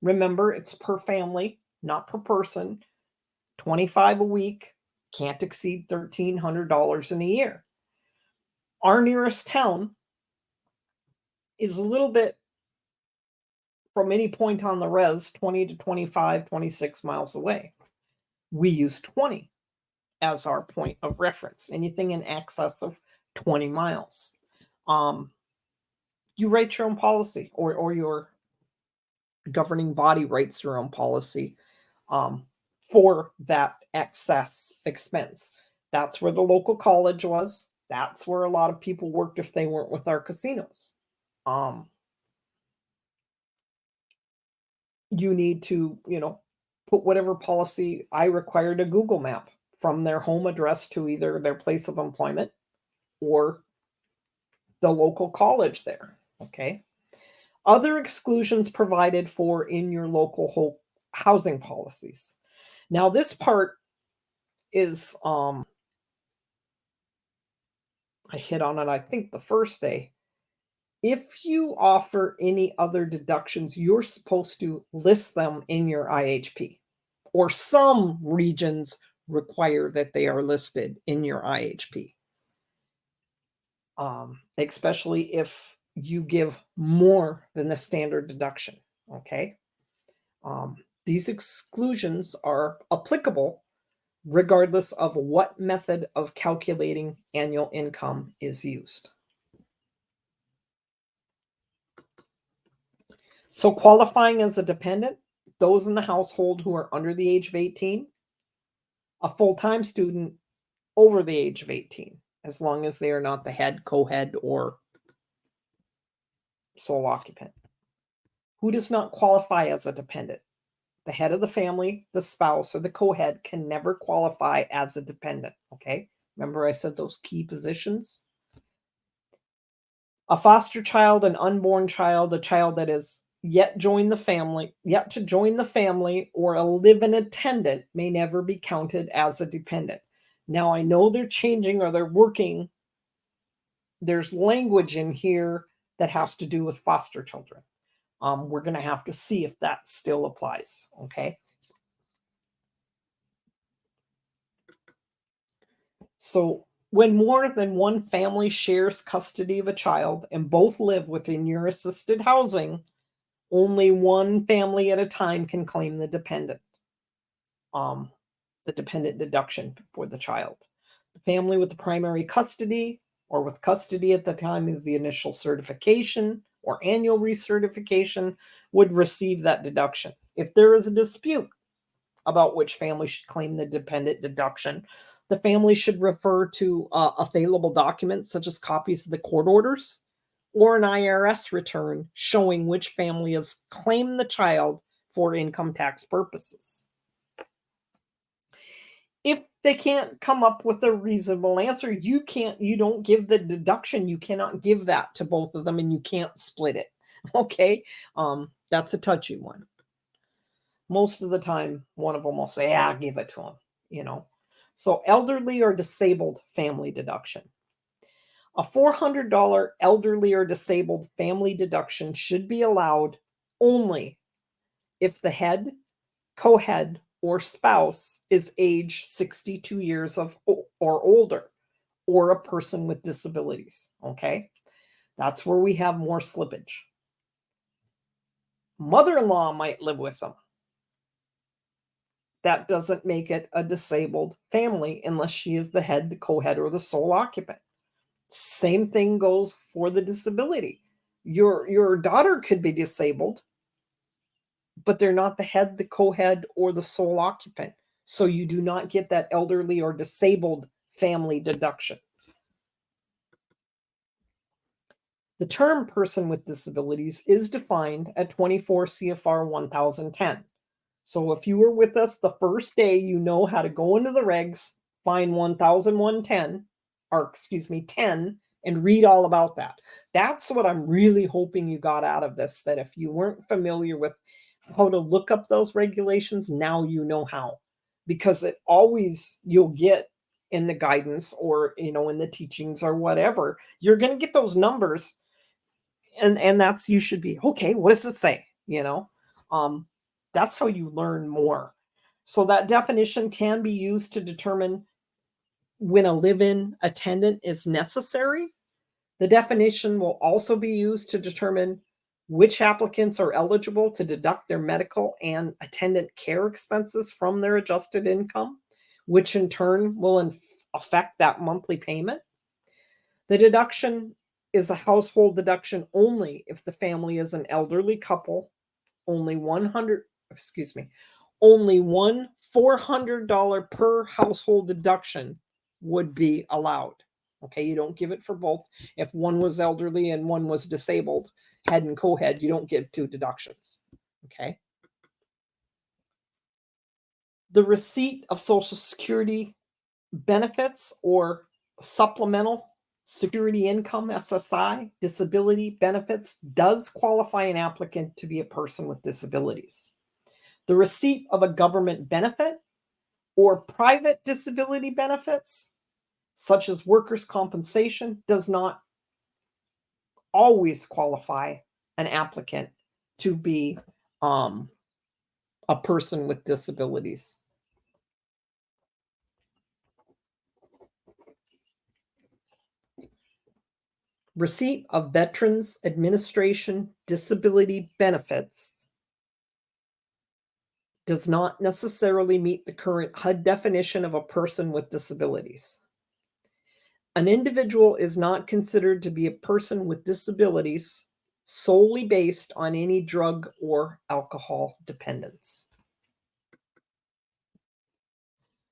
Remember, it's per family, not per person. 25 a week, can't exceed $1,300 in a year. Our nearest town is a little bit from any point on the res, 20 to 25, 26 miles away. We use 20 as our point of reference, anything in excess of 20 miles. You write your own policy, or your governing body writes your own policy for that excess expense. That's where the local college was. That's where a lot of people worked if they weren't with our casinos. You need to, put whatever policy. I required a Google map from their home address to either their place of employment or the local college there. Okay. Other exclusions provided for in your local housing policies. Now, this part is, I hit on it, I think, the first day. If you offer any other deductions, you're supposed to list them in your IHP, or some regions require that they are listed in your IHP. Especially if you give more than the standard deduction. Okay. These exclusions are applicable regardless of what method of calculating annual income is used. So qualifying as a dependent, those in the household who are under the age of 18, a full-time student over the age of 18, as long as they are not the head, co-head, or sole occupant. Who does not qualify as a dependent? The head of the family, the spouse, or the co-head can never qualify as a dependent, okay? Remember I said those key positions? A foster child, an unborn child, a child that is yet to join the family, or a live-in attendant may never be counted as a dependent. Now I know they're changing or they're working. There's language in here that has to do with foster children. We're going to have to see if that still applies, okay? So when more than one family shares custody of a child and both live within your assisted housing, only one family at a time can claim um, the dependent deduction for the child. The family with the primary custody or with custody at the time of the initial certification or annual recertification would receive that deduction. If there is a dispute about which family should claim the dependent deduction, the family should refer to available documents such as copies of the court orders or an IRS return showing which family has claimed the child for income tax purposes. If they can't come up with a reasonable answer, you don't give the deduction. You cannot give that to both of them and you can't split it. Okay. That's a touchy one. Most of the time, one of them will say, "Ah, give it to them." So elderly or disabled family deduction. A $400 elderly or disabled family deduction should be allowed only if the head, co-head, or spouse is age 62 years or older, or a person with disabilities, okay? That's where we have more slippage. Mother-in-law might live with them. That doesn't make it a disabled family unless she is the head, the co-head, or the sole occupant. Same thing goes for the disability. Your daughter could be disabled, but they're not the head, the co-head, or the sole occupant. So you do not get that elderly or disabled family deduction. The term person with disabilities is defined at 24 CFR 1010. So if you were with us the first day, you know how to go into the regs, find 1010, or excuse me, 10, and read all about that. That's what I'm really hoping you got out of this, that if you weren't familiar with how to look up those regulations, now you know how. Because it always, you'll get in the guidance or, in the teachings or whatever, you're going to get those numbers and that's, you should be, okay, what does it say? Um, that's how you learn more. So that definition can be used to determine when a live-in attendant is necessary. The definition will also be used to determine which applicants are eligible to deduct their medical and attendant care expenses from their adjusted income, which in turn will affect that monthly payment. The deduction is a household deduction only if the family is an elderly couple. Only one $400 per household deduction would be allowed. Okay, you don't give it for both. If one was elderly and one was disabled, head and co-head, you don't give two deductions. Okay. The receipt of Social Security benefits or supplemental security income, SSI, disability benefits does qualify an applicant to be a person with disabilities. The receipt of a government benefit or private disability benefits, such as workers' compensation, does not always qualify an applicant to be a person with disabilities. Receipt of Veterans Administration disability benefits does not necessarily meet the current HUD definition of a person with disabilities. An individual is not considered to be a person with disabilities solely based on any drug or alcohol dependence.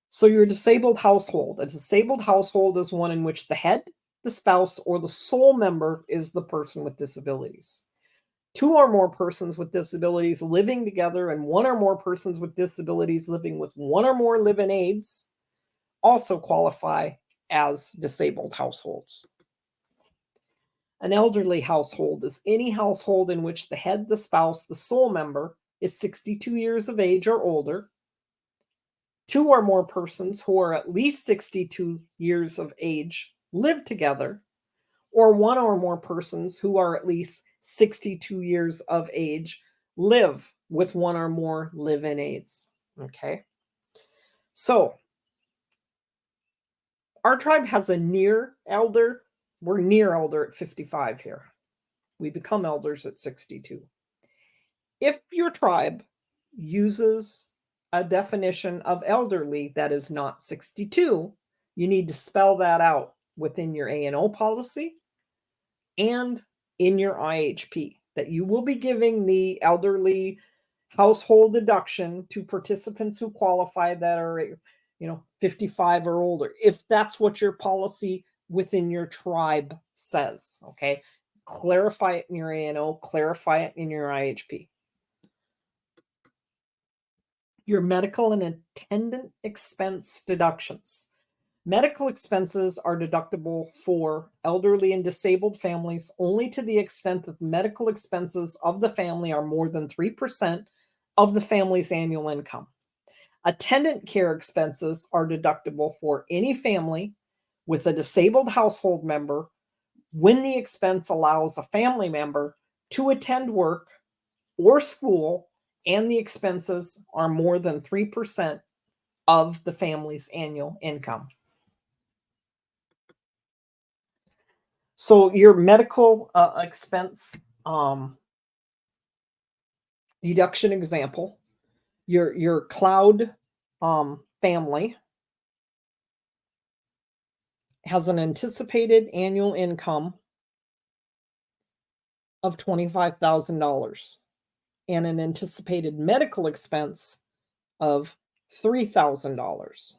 So your disabled household. A disabled household is one in which the head, the spouse, or the sole member is the person with disabilities. 2 or more persons with disabilities living together and 1 or more persons with disabilities living with 1 or more live-in aides also qualify as disabled households. An elderly household is any household in which the head, the spouse, the sole member is 62 years of age or older, 2 or more persons who are at least 62 years of age live together, or 1 or more persons who are at least 62 years of age live with 1 or more live-in aides. Okay. So our tribe has a near elder. We're near elder at 55 here. We become elders at 62. If your tribe uses a definition of elderly that is not 62, you need to spell that out within your A&O policy and in your IHP, that you will be giving the elderly household deduction to participants who qualify that are 55 or older, if that's what your policy within your tribe says. Okay, clarify it in your ANO, clarify it in your IHP. Your medical and attendant expense deductions. Medical expenses are deductible for elderly and disabled families only to the extent that the medical expenses of the family are more than 3% of the family's annual income. Attendant care expenses are deductible for any family with a disabled household member when the expense allows a family member to attend work or school and the expenses are more than 3% of the family's annual income. So your medical expense deduction example, your cloud family has an anticipated annual income of $25,000 and an anticipated medical expense of $3,000.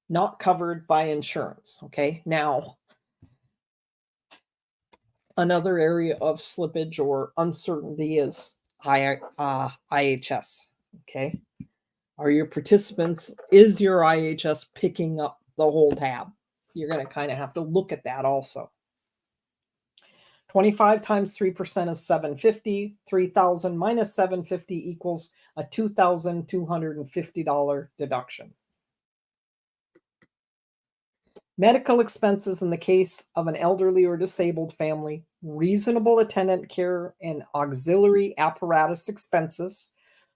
Not covered by insurance. Okay. Now, another area of slippage or uncertainty is IHS. Okay. Are your participants, is your IHS picking up the whole tab? You're going to kind of have to look at that also. 25 times 3% is 750. 3,000 minus 750 equals a $2,250 deduction. Medical expenses in the case of an elderly or disabled family, reasonable attendant care and auxiliary apparatus expenses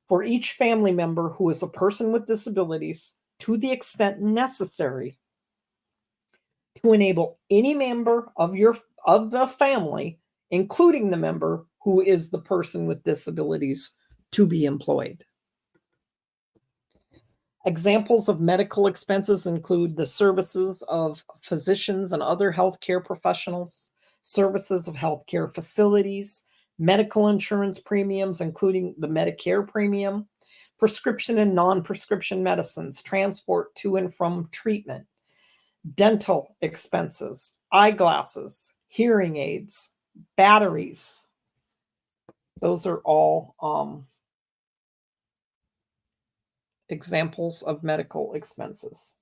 for each family member who is a person with disabilities to the extent necessary to enable any member of the family, including the member who is the person with disabilities, to be employed. Examples of medical expenses include the services of physicians and other healthcare professionals, services of healthcare facilities, medical insurance premiums, including the Medicare premium, prescription and non-prescription medicines, transport to and from treatment, dental expenses, eyeglasses, hearing aids, batteries. Those are all examples of medical expenses.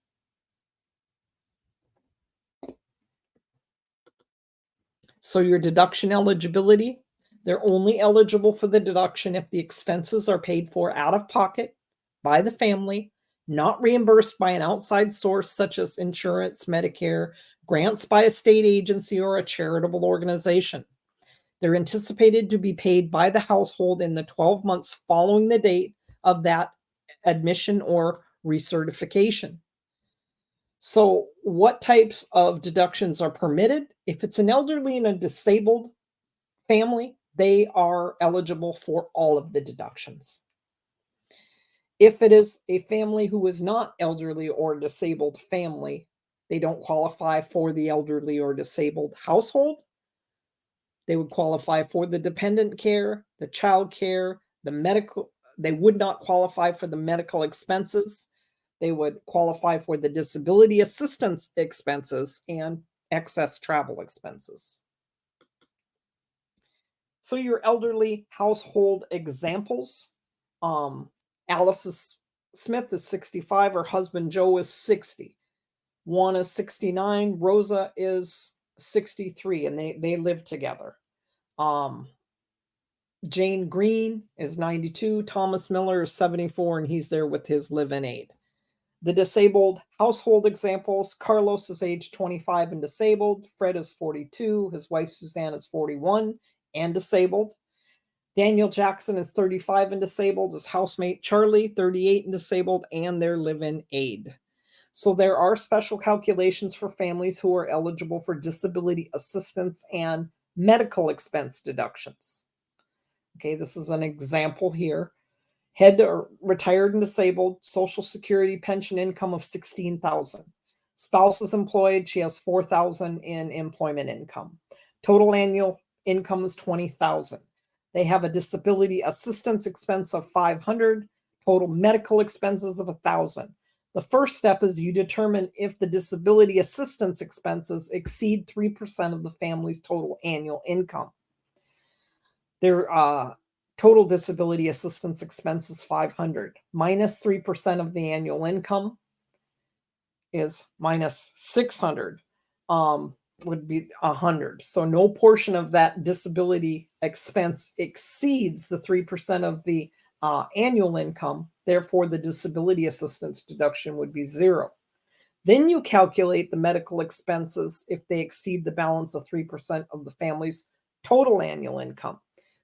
So your deduction eligibility, they're only eligible for the deduction if the expenses are paid for out of pocket by the family, not reimbursed by an outside source such as insurance, Medicare, grants by a state agency or a charitable organization. They're anticipated to be paid by the household in the 12 months following the date of that admission or recertification. So what types of deductions are permitted? If it's an elderly and a disabled family, they are eligible for all of the deductions. If it is a family who is not elderly or disabled family, they don't qualify for the elderly or disabled household. They would qualify for the dependent care, the child care, the medical. They would not qualify for the medical expenses. They would qualify for the disability assistance expenses and excess travel expenses. So your elderly household examples, Smith is 65, her husband Joe is 60. Juan is 69, Rosa is 63, and they live together. Jane Green is 92, Thomas Miller is 74, and he's there with his live-in aide. The disabled household examples, Carlos is age 25 and disabled, Fred is 42, his wife Suzanne is 41 and disabled. Daniel Jackson is 35 and disabled, his housemate Charlie, 38 and disabled, and their live-in aide. So there are special calculations for families who are eligible for disability assistance and medical expense deductions. Okay, this is an example here. Head or retired and disabled, Social Security pension income of $16,000. Spouse is employed, she has $4,000 in employment income. Total annual income is $20,000. They have a disability assistance expense of $500, total medical expenses of $1,000. The first step is you determine if the disability assistance expenses exceed 3% of the family's total annual income. Their total disability assistance expense is $500. Minus 3% of the annual income is minus $600. Would be $100. So no portion of that disability expense exceeds the 3% of the annual income. Therefore, the disability assistance deduction would be $0. Then you calculate the medical expenses if they exceed the balance of 3% of the family's total annual income.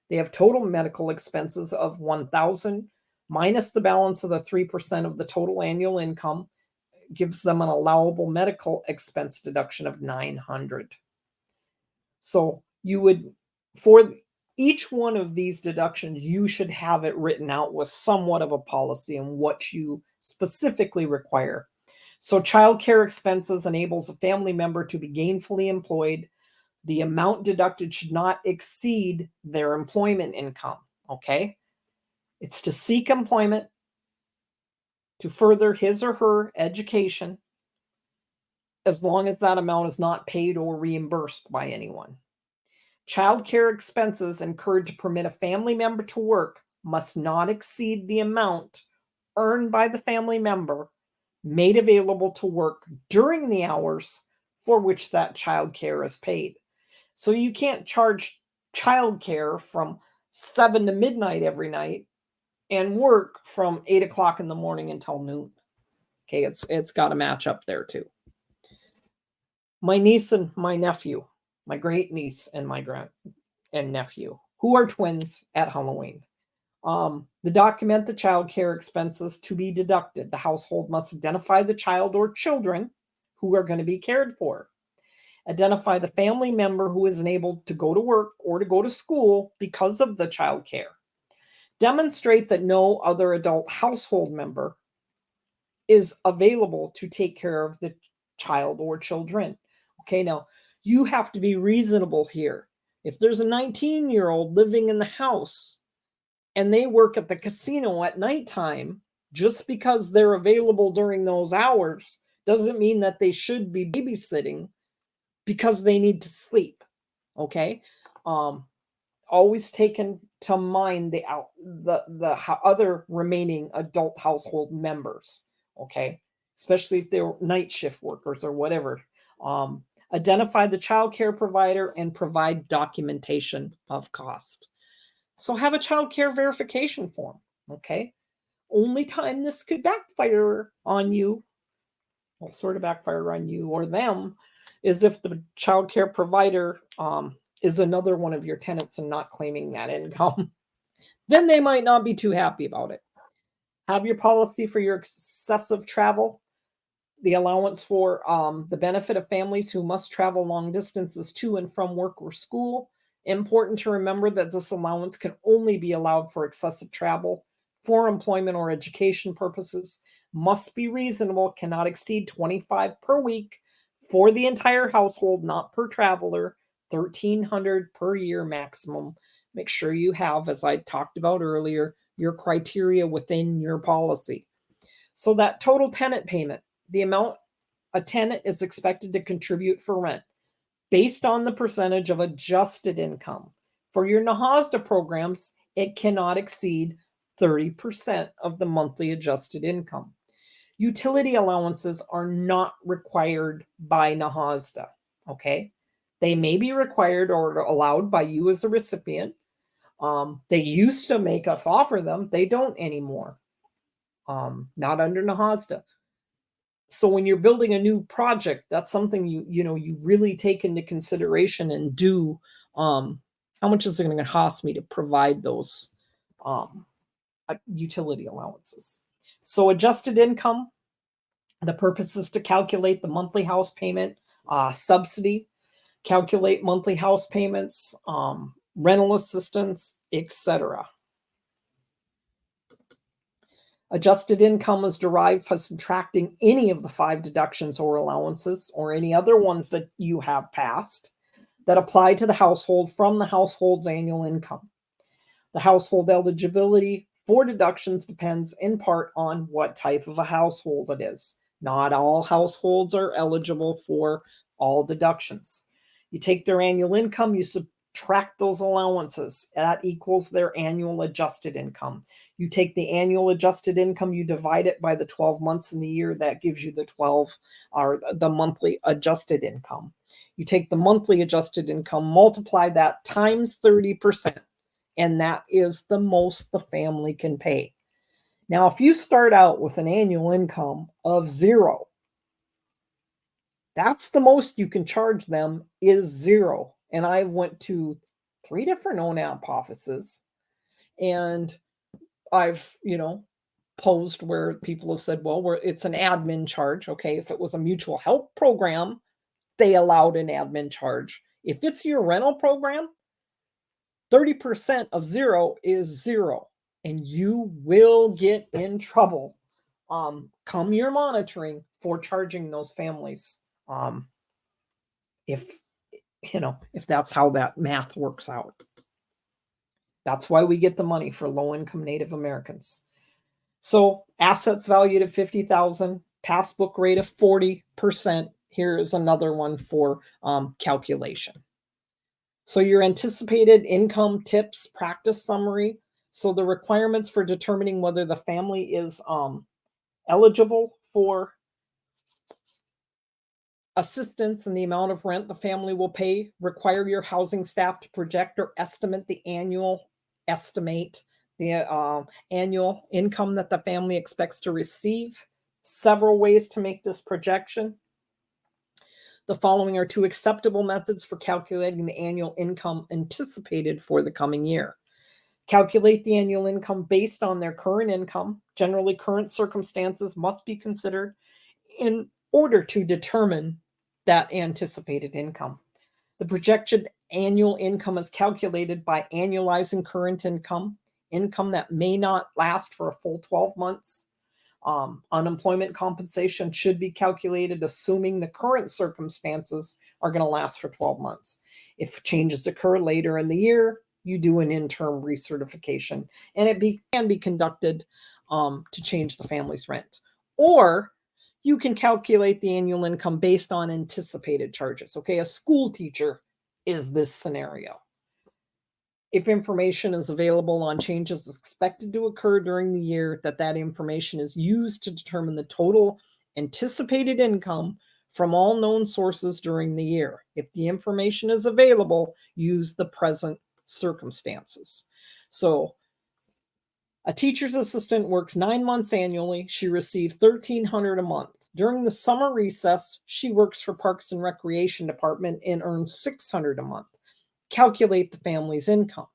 They have total medical expenses of $1,000 minus the balance of the 3% of the total annual income gives them an allowable medical expense deduction of $900. So you would, for each one of these deductions, you should have it written out with somewhat of a policy and what you specifically require. So childcare expenses enables a family member to be gainfully employed. The amount deducted should not exceed their employment income, okay? It's to seek employment, to further his or her education, as long as that amount is not paid or reimbursed by anyone. Child care expenses incurred to permit a family member to work must not exceed the amount earned by the family member made available to work during the hours for which that child care is paid. So you can't charge child care from 7 to midnight every night and work from 8 o'clock in the morning until noon. Okay, it's got to match up there too. My niece and my nephew, my great niece and my nephew, who are twins at Halloween. The document the child care expenses to be deducted. The household must identify the child or children who are going to be cared for. Identify the family member who is unable to go to work or to go to school because of the child care. Demonstrate that no other adult household member is available to take care of the child or children. Okay, now you have to be reasonable here. If there's a 19-year-old living in the house and they work at the casino at nighttime, just because they're available during those hours doesn't mean that they should be babysitting because they need to sleep. Okay, always take into mind the other remaining adult household members. Okay, especially if they're night shift workers or whatever. Identify the child care provider and provide documentation of cost. So have a child care verification form. Okay, only time this could backfire on you, well, sort of backfire on you or them, is if the child care provider is another one of your tenants and not claiming that income. Then they might not be too happy about it. Have your policy for your excessive travel. The allowance for the benefit of families who must travel long distances to and from work or school. Important to remember that this allowance can only be allowed for excessive travel for employment or education purposes. Must be reasonable, cannot exceed 25 per week for the entire household, not per traveler, 1,300 per year maximum. Make sure you have, as I talked about earlier, your criteria within your policy. So that total tenant payment, the amount a tenant is expected to contribute for rent. based on the percentage of adjusted income. For your NAHASDA programs, it cannot exceed 30% of the monthly adjusted income. Utility allowances are not required by NAHASDA, okay? They may be required or allowed by you as a recipient. They used to make us offer them. They don't anymore. Not under NAHASDA. So when you're building a new project, that's something you really take into consideration and do. How much is it going to cost me to provide those utility allowances? So adjusted income, the purpose is to calculate the monthly house payment subsidy, calculate monthly house payments, rental assistance, etc. Adjusted income is derived by subtracting any of the 5 deductions or allowances or any other ones that you have passed that apply to the household from the household's annual income. The household eligibility for deductions depends in part on what type of a household it is. Not all households are eligible for all deductions. You take their annual income, you subtract those allowances. That equals their annual adjusted income. You take the annual adjusted income, you divide it by the 12 months in the year, that gives you the 12 or the monthly adjusted income. You take the monthly adjusted income, multiply that times 30%, and that is the most the family can pay. Now, if you start out with an annual income of 0, that's the most you can charge them is 0. And I went to 3 different ONAP offices, and I've, posed where people have said, well, it's an admin charge. Okay, if it was a mutual help program, they allowed an admin charge. If it's your rental program, 30% of 0 is 0, and you will get in trouble come your monitoring for charging those families. If that's how that math works out. That's why we get the money for low-income Native Americans. So assets valued at $50,000, passbook rate of 40%. Here's another one for calculation. So your anticipated income tips practice summary. So the requirements for determining whether the family is eligible for assistance and the amount of rent the family will pay require your housing staff to project or estimate the annual income that the family expects to receive. Several ways to make this projection. The following are 2 acceptable methods for calculating the annual income anticipated for the coming year. Calculate the annual income based on their current income. Generally, current circumstances must be considered in order to determine that anticipated income. The projected annual income is calculated by annualizing current income that may not last for a full 12 months. Unemployment compensation should be calculated assuming the current circumstances are going to last for 12 months. If changes occur later in the year, you do an interim recertification, and it can be conducted to change the family's rent. Or you can calculate the annual income based on anticipated charges. Okay, a school teacher is this scenario. If information is available on changes expected to occur during the year, that information is used to determine the total anticipated income from all known sources during the year. If the information is available, use the present circumstances. So a teacher's assistant works 9 months annually. She receives $1,300 a month. During the summer recess, she works for Parks and Recreation Department and earns $600 a month. Calculate the family's income.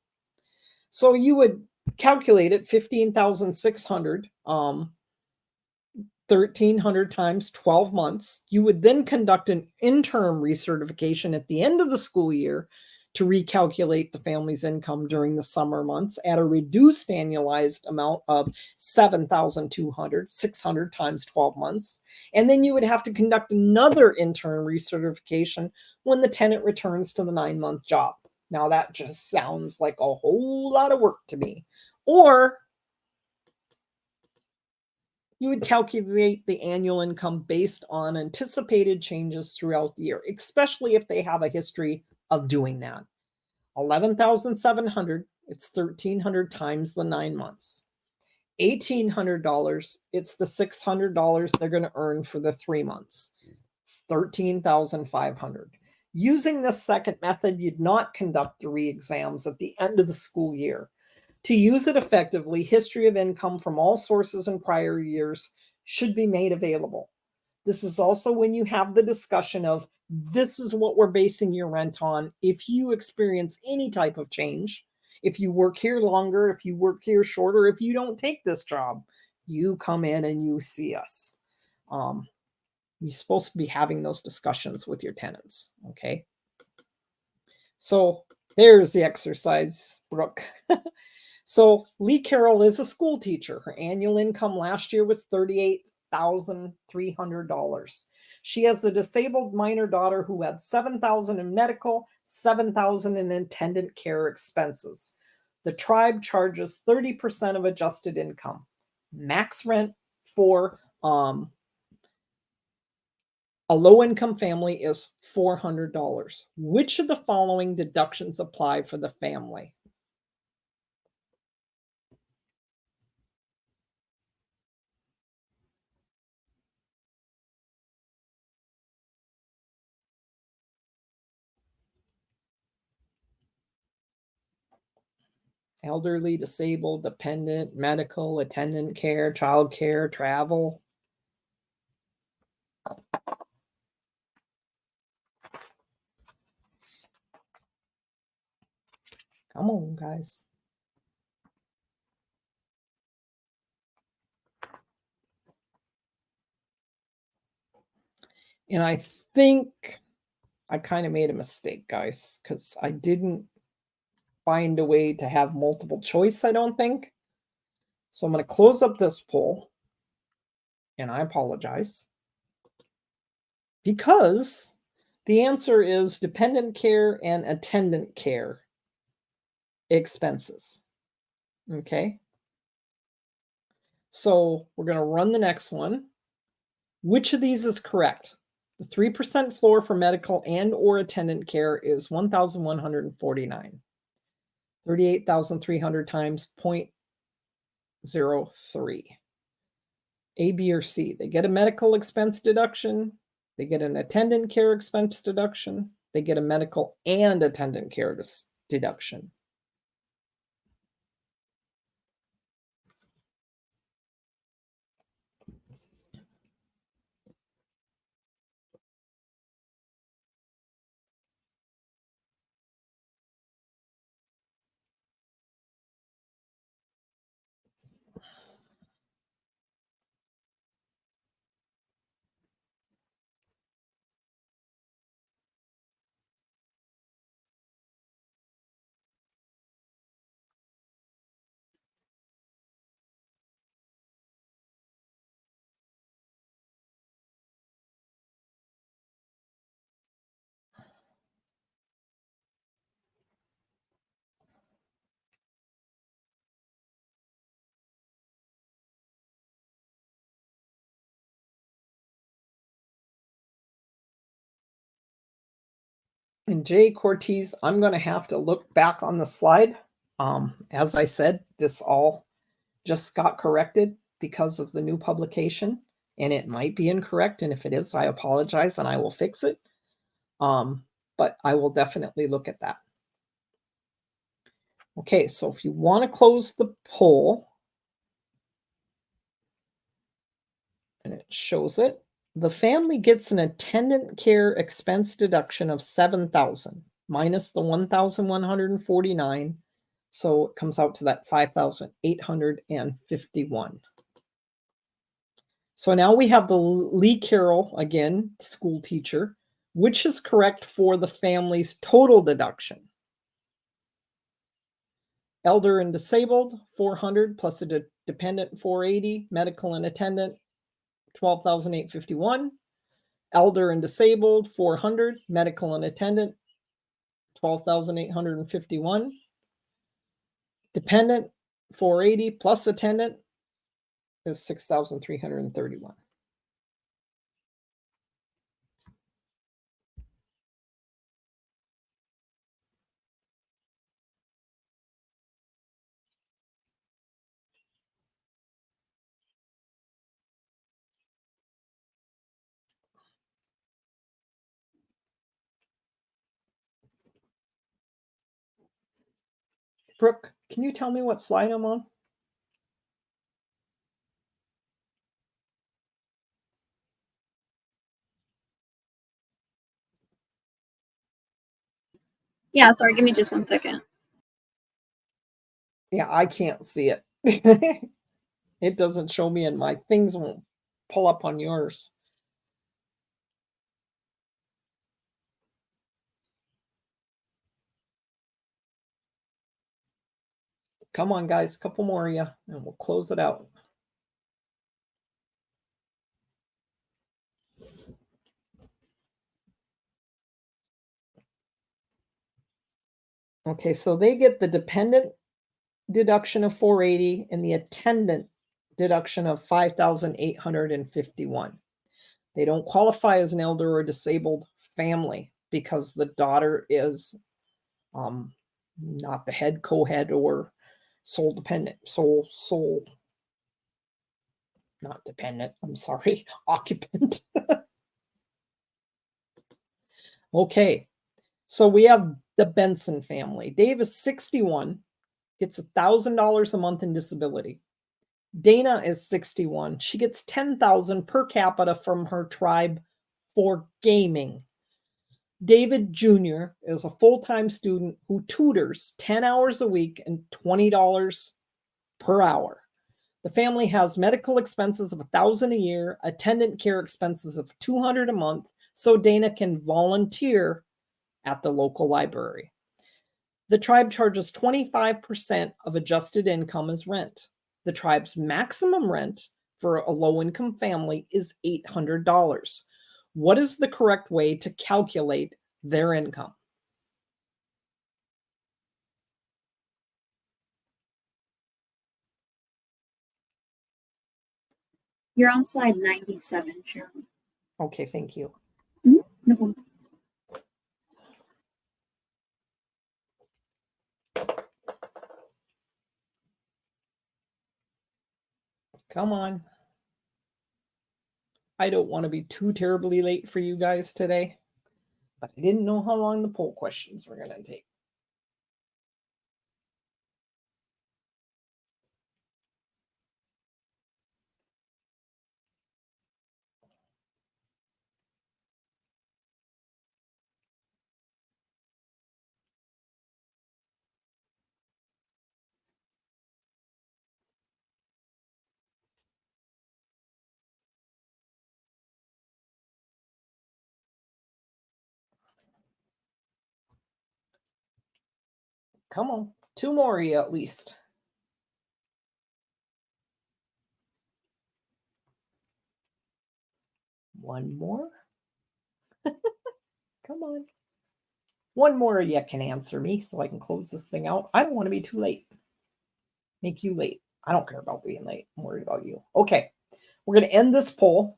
So you would calculate it, 15,600, 1,300 times 12 months. You would then conduct an interim recertification at the end of the school year to recalculate the family's income during the summer months at a reduced annualized amount of 7,200, 600 times 12 months. And then you would have to conduct another interim recertification when the tenant returns to the 9-month job. Now that just sounds like a whole lot of work to me. Or you would calculate the annual income based on anticipated changes throughout the year, especially if they have a history of doing that. 11,700, it's 1,300 times the 9 months. $1,800, it's the $600 they're going to earn for the 3 months. It's 13,500. Using this second method, you'd not conduct the re-exams at the end of the school year. To use it effectively, history of income from all sources in prior years should be made available. This is also when you have the discussion of, this is what we're basing your rent on. If you experience any type of change, if you work here longer, if you work here shorter, if you don't take this job, you come in and you see us. You're supposed to be having those discussions with your tenants, okay? So there's the exercise, Brooke. So Lee Carroll is a school teacher. Her annual income last year was $38,300. She has a disabled minor daughter who had $7,000 in medical, $7,000 in attendant care expenses. The tribe charges 30% of adjusted income. Max rent for a low-income family is $400. Which of the following deductions apply for the family? Elderly, disabled, dependent, medical, attendant care, child care, travel. Come on, guys. And I think I kind of made a mistake, guys, because I didn't find a way to have multiple choice, I don't think. So I'm going to close up this poll, and I apologize, because the answer is dependent care and attendant care expenses. Okay. So we're going to run the next one. Which of these is correct? The 3% floor for medical and or attendant care is 1,149. 38,300 times 0.03. A, B, or C. They get a medical expense deduction. They get an attendant care expense deduction. They get a medical and attendant care deduction. And Jay Cortez, I'm going to have to look back on the slide. As I said, this all just got corrected because of the new publication, and it might be incorrect. And if it is, I apologize and I will fix it. But I will definitely look at that. Okay, so if you want to close the poll, and it shows it, the family gets an attendant care expense deduction of 7,000 minus the 1,149. So it comes out to that 5,851. So now we have the Lee Carroll, again, school teacher, which is correct for the family's total deduction. Elder and disabled, 400 plus a dependent 480, medical and attendant, 12,851. Elder and disabled, 400, medical and attendant, 12,851. Dependent, 480 plus attendant, is $6,331. Brooke, can you tell me what slide I'm on? Yeah, sorry, give me just 1 second. Yeah, I can't see it. It doesn't show me, and my things won't pull up on yours. Come on, guys, couple more of you, and we'll close it out. Okay, so they get the dependent deduction of 480 and the attendant deduction of 5,851. They don't qualify as an elder or disabled family because the daughter is not the head, co-head, or sole dependent, sole, not dependent, I'm sorry, occupant. Okay, so we have the Benson family. Dave is 61, gets $1,000 a month in disability. Dana is 61. She gets 10,000 per capita from her tribe for gaming. David Jr. is a full-time student who tutors 10 hours a week and $20 per hour. The family has medical expenses of $1,000 a year, attendant care expenses of $200 a month, so Dana can volunteer at the local library. The tribe charges 25% of adjusted income as rent. The tribe's maximum rent for a low-income family is $800. What is the correct way to calculate their income? You're on slide 97, Sharon. Okay, thank you. No problem. Come on. I don't want to be too terribly late for you guys today, but I didn't know how long the poll questions were going to take. Come on, two more of you at least. One more. Come on. One more of you can answer me so I can close this thing out. I don't want to be too late. Make you late. I don't care about being late. I'm worried about you. Okay. We're going to end this poll.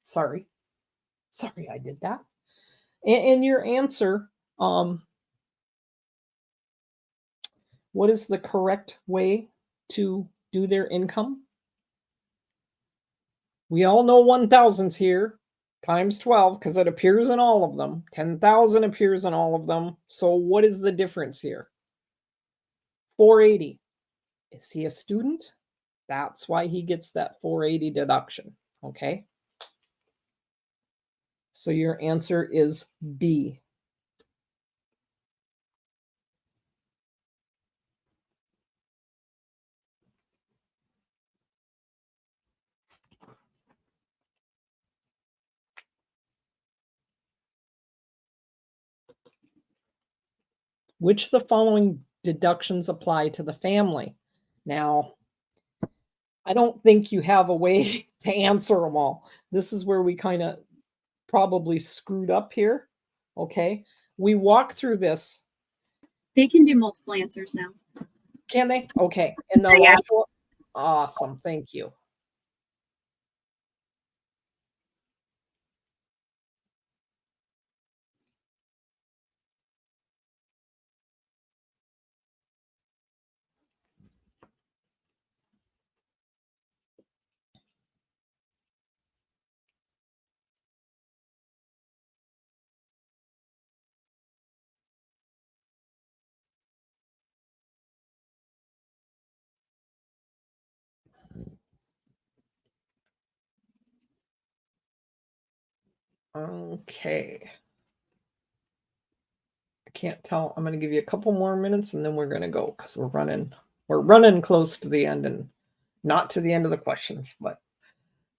Sorry. Sorry I did that. And your answer, what is the correct way to do their income? We all know 1,000's here times 12 because it appears in all of them. 10,000 appears in all of them. So what is the difference here? 480. Is he a student? That's why he gets that 480 deduction. Okay. So your answer is B. Which of the following deductions apply to the family? Now, I don't think you have a way to answer them all. This is where we kind of probably screwed up here. Okay. We walk through this. They can do multiple answers now. Can they? Okay. And the Yeah. last one, Awesome, thank you. Okay. I can't tell. I'm gonna give you a couple more minutes and then we're gonna go because we're running close to the end and not to the end of the questions, but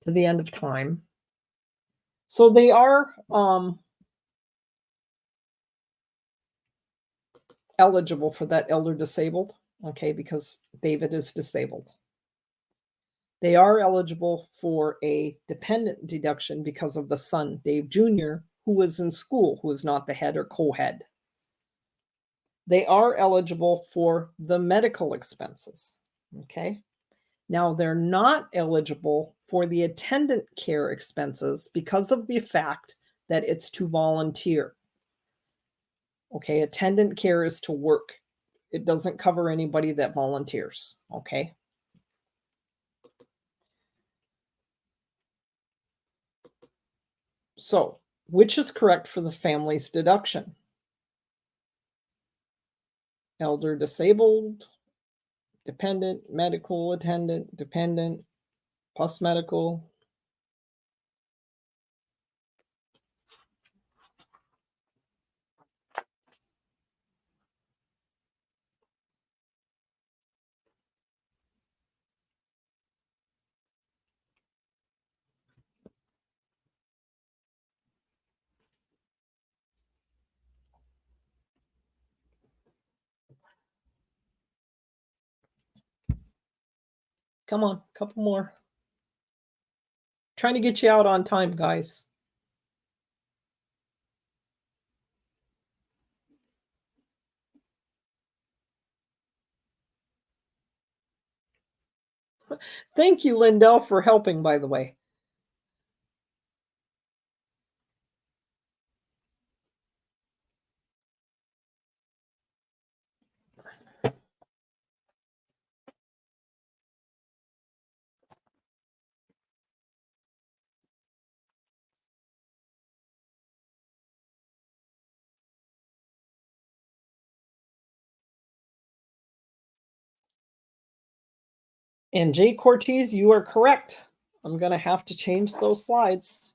to the end of time. So they are eligible for that elder disabled, okay, because David is disabled. They are eligible for a dependent deduction because of the son, Dave Jr., who was in school, who is not the head or co-head. They are eligible for the medical expenses. Okay. Now, they're not eligible for the attendant care expenses because of the fact that it's to volunteer. Okay. Attendant care is to work, it doesn't cover anybody that volunteers. Okay. So, which is correct for the family's deduction? Elder disabled, dependent, medical attendant, dependent, plus medical. Come on, couple more. Trying to get you out on time, guys. Thank you, Lindell, for helping, by the way. And Jay Cortez, you are correct. I'm going to have to change those slides.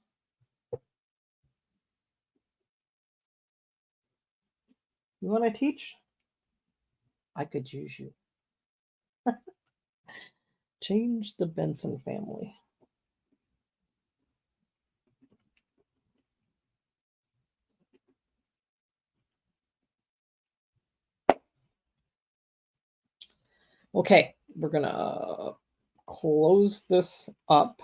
You want to teach? I could use you. Change the Benson family. Okay, we're going to close this up.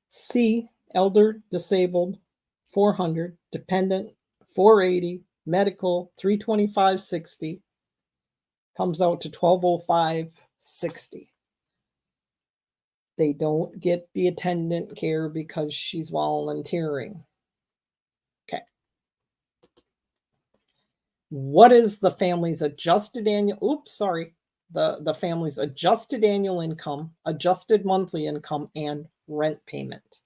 C, elder, disabled, 400, dependent, 480, medical, 325.60, comes out to 1205.60. They don't get the attendant care because she's volunteering. Okay. What is the family's adjusted annual, the family's adjusted annual income, adjusted monthly income, and rent payment?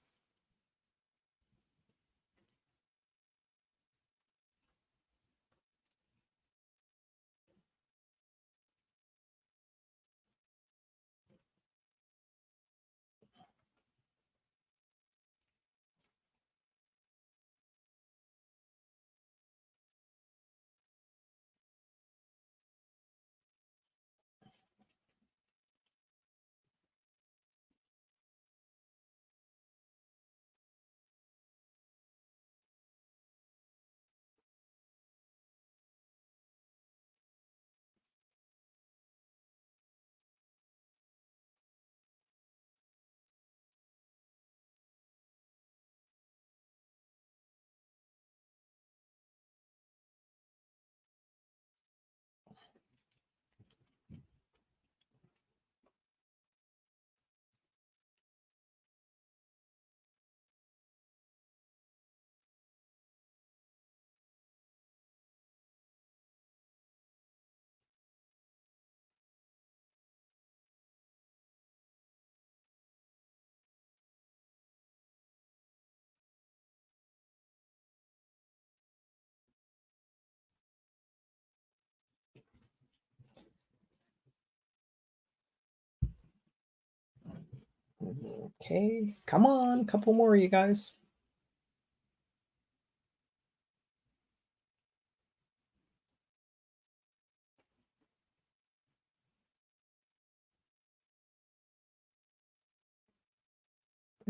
Okay, come on, a couple more, you guys.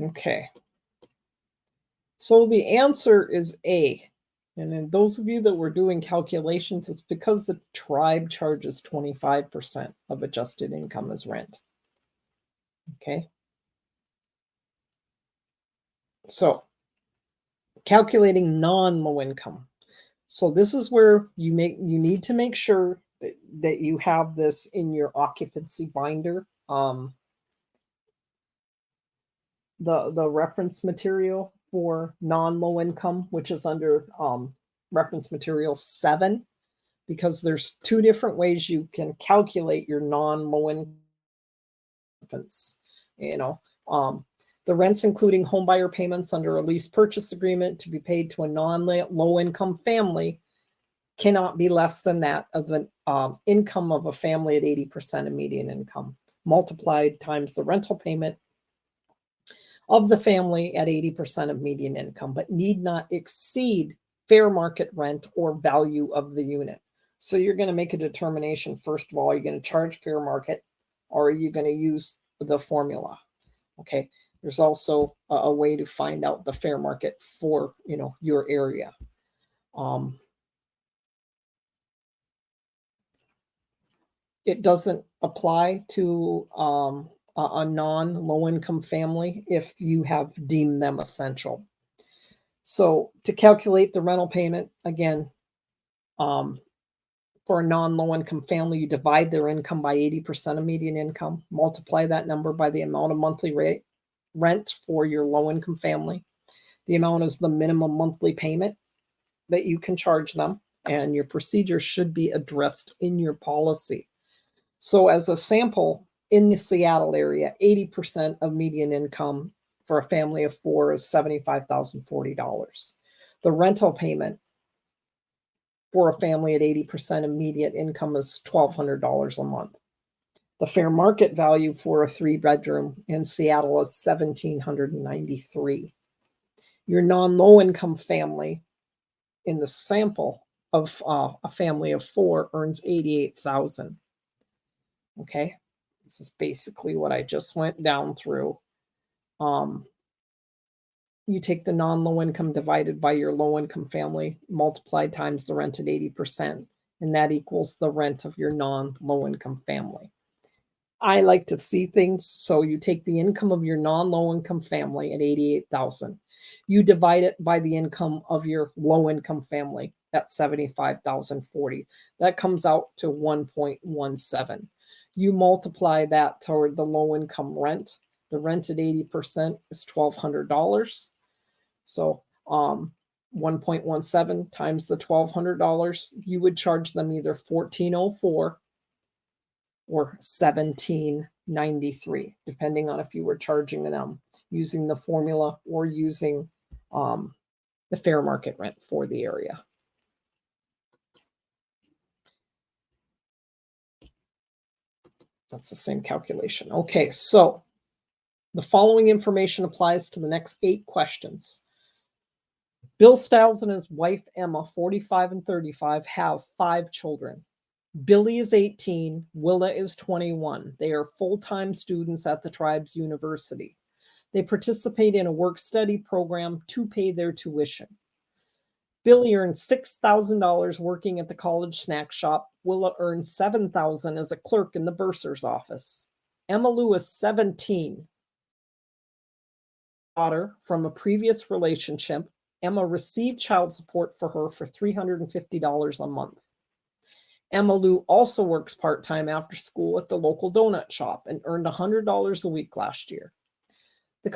Okay. So the answer is A. And then those of you that were doing calculations, it's because the tribe charges 25% of adjusted income as rent. Okay. So calculating non-low income. So this is where you need to make sure that you have this in your occupancy binder. The reference material for non-low income, which is under reference material 7, because there's two different ways you can calculate your non-low income. You know, the rents including home buyer payments under a lease purchase agreement to be paid to a non-low income family cannot be less than that of an income of a family at 80% of median income, multiplied times the rental payment of the family at 80% of median income, but need not exceed fair market rent or value of the unit. So you're going to make a determination. First of all, are you going to charge fair market, or are you going to use the formula? Okay. There's also a way to find out the fair market for, your area. It doesn't apply to a non-low income family if you have deemed them essential. So to calculate the rental payment, again, for a non-low income family, you divide their income by 80% of median income, multiply that number by the amount of monthly rent for your low income family. The amount is the minimum monthly payment that you can charge them, and your procedure should be addressed in your policy. So as a sample, in the Seattle area, 80% of median income for a family of 4 is $75,040. The rental payment for a family at 80% of median income is $1,200 a month. The fair market value for a 3-bedroom in Seattle is $1,793. Your non-low income family in the sample of a family of 4 earns $88,000. Okay, this is basically what I just went down through. You take the non-low income divided by your low income family, multiplied times the rent at 80%, and that equals the rent of your non-low income family. I like to see things, so you take the income of your non-low income family at 88,000. You divide it by the income of your low income family at 75,040. That comes out to 1.17. You multiply that toward the low income rent. The rent at 80% is $1,200. So 1.17 times the $1,200, you would charge them either $1,404 or $1,793, depending on if you were charging them using the formula or using the fair market rent for the area. That's the same calculation. Okay, so the following information applies to the next 8 questions. Bill Stiles and his wife, Emma, 45 and 35, have 5 children. Billy is 18. Willa is 21. They are full-time students at the tribe's university. They participate in a work-study program to pay their tuition. Billy earns $6,000 working at the college snack shop. Willa earns $7,000 as a clerk in the bursar's office. Emma Lou is 17. Daughter from a previous relationship. Emma received child support for her for $350 a month. Emma Lou also works part-time after school at the local donut shop and earned $100 a week last year. The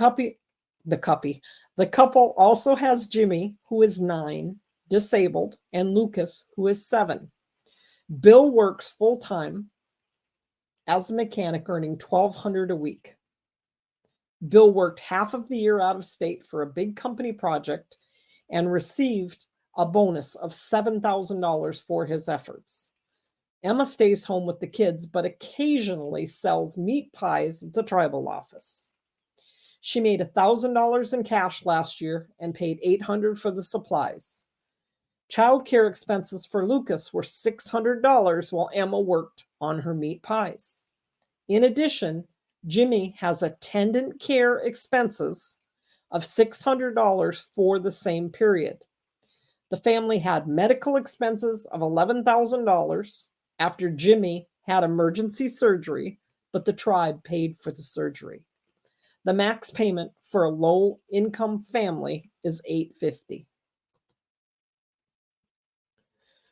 couple also has Jimmy, who is 9, disabled, and Lucas, who is 7. Bill works full-time as a mechanic, earning $1,200 a week. Bill worked half of the year out of state for a big company project and received a bonus of $7,000 for his efforts. Emma stays home with the kids, but occasionally sells meat pies at the tribal office. She made $1,000 in cash last year and paid $800 for the supplies. Childcare expenses for Lucas were $600 while Emma worked on her meat pies. In addition, Jimmy has attendant care expenses of $600 for the same period. The family had medical expenses of $11,000 after Jimmy had emergency surgery, but the tribe paid for the surgery. The max payment for a low-income family is $850.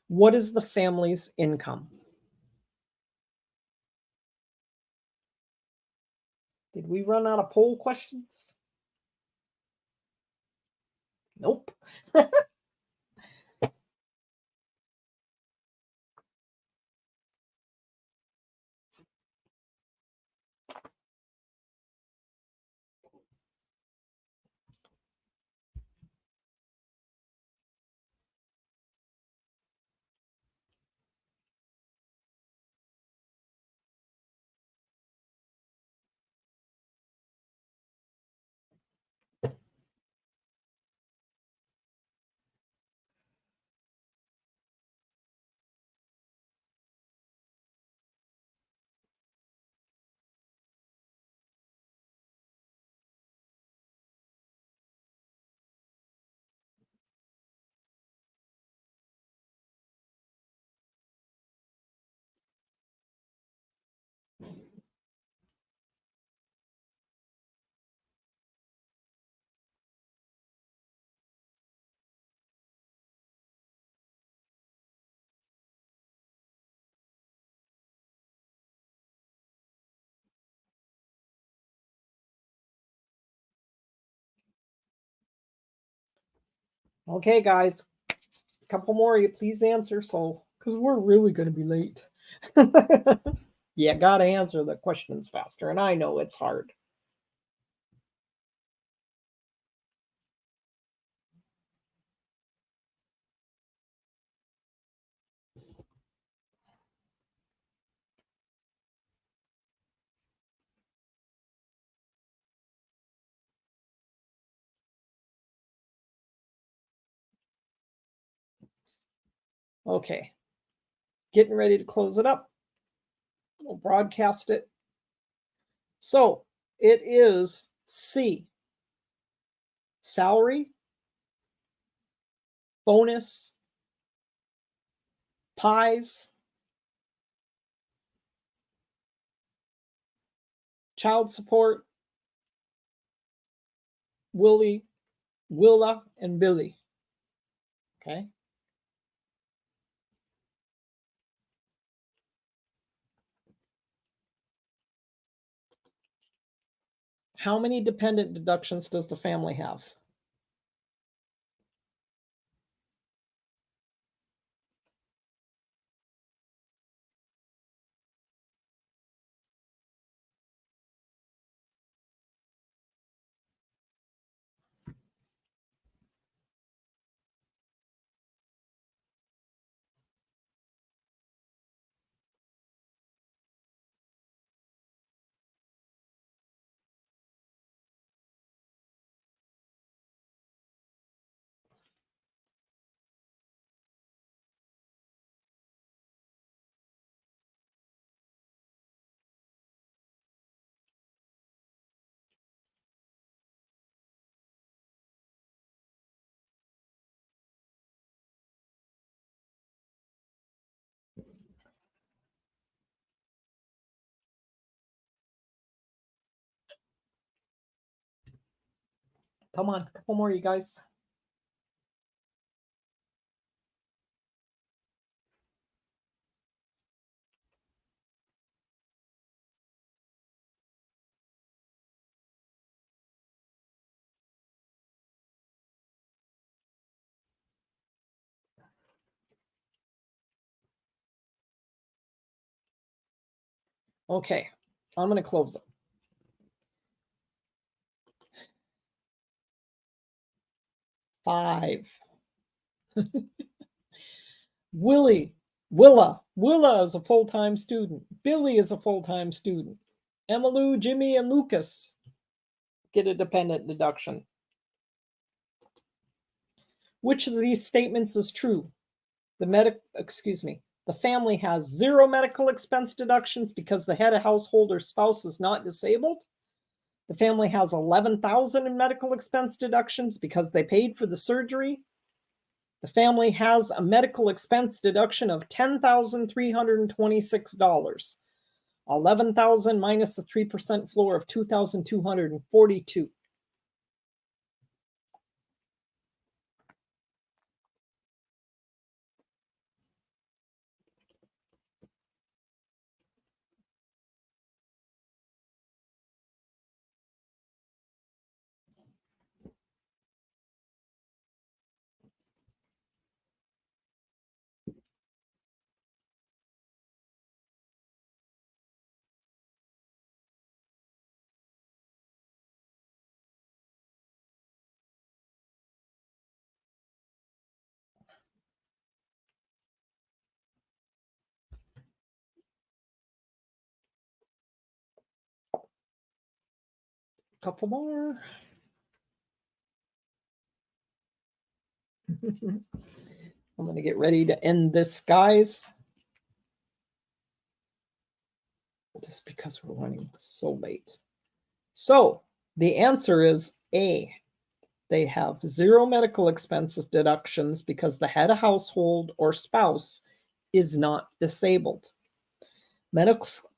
What is the family's income? Did we run out of poll questions? Nope. Okay, guys, a couple more. You please answer, because we're really going to be late. You got to answer the questions faster, and I know it's hard. Okay, getting ready to close it up. We'll broadcast it. So it is C, salary, bonus, pies, child support, Willie, Willa, and Billy. Okay. How many dependent deductions does the family have? Come on, a couple more, you guys. Okay, I'm going to close it. Five. Willa is a full-time student. Billy is a full-time student. Emmalou, Jimmy, and Lucas. get a dependent deduction. Which of these statements is true? The family has 0 medical expense deductions because the head of household or spouse is not disabled. The family has $11,000 in medical expense deductions because they paid for the surgery. The family has a medical expense deduction of $10,326. $11,000 minus a 3% floor of $2,242. Couple more. I'm going to get ready to end this, guys. Just because we're running so late. So the answer is A. They have 0 medical expenses deductions because the head of household or spouse is not disabled.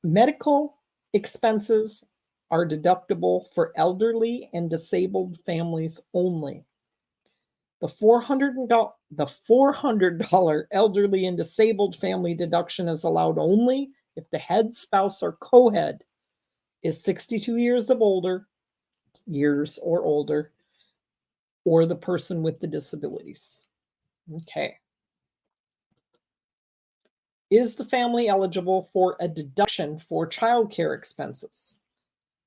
Medical expenses are deductible for elderly and disabled families only. The $400 elderly and disabled family deduction is allowed only if the head spouse or co-head is 62 years or older, or the person with the disabilities. Okay. Is the family eligible for a deduction for childcare expenses?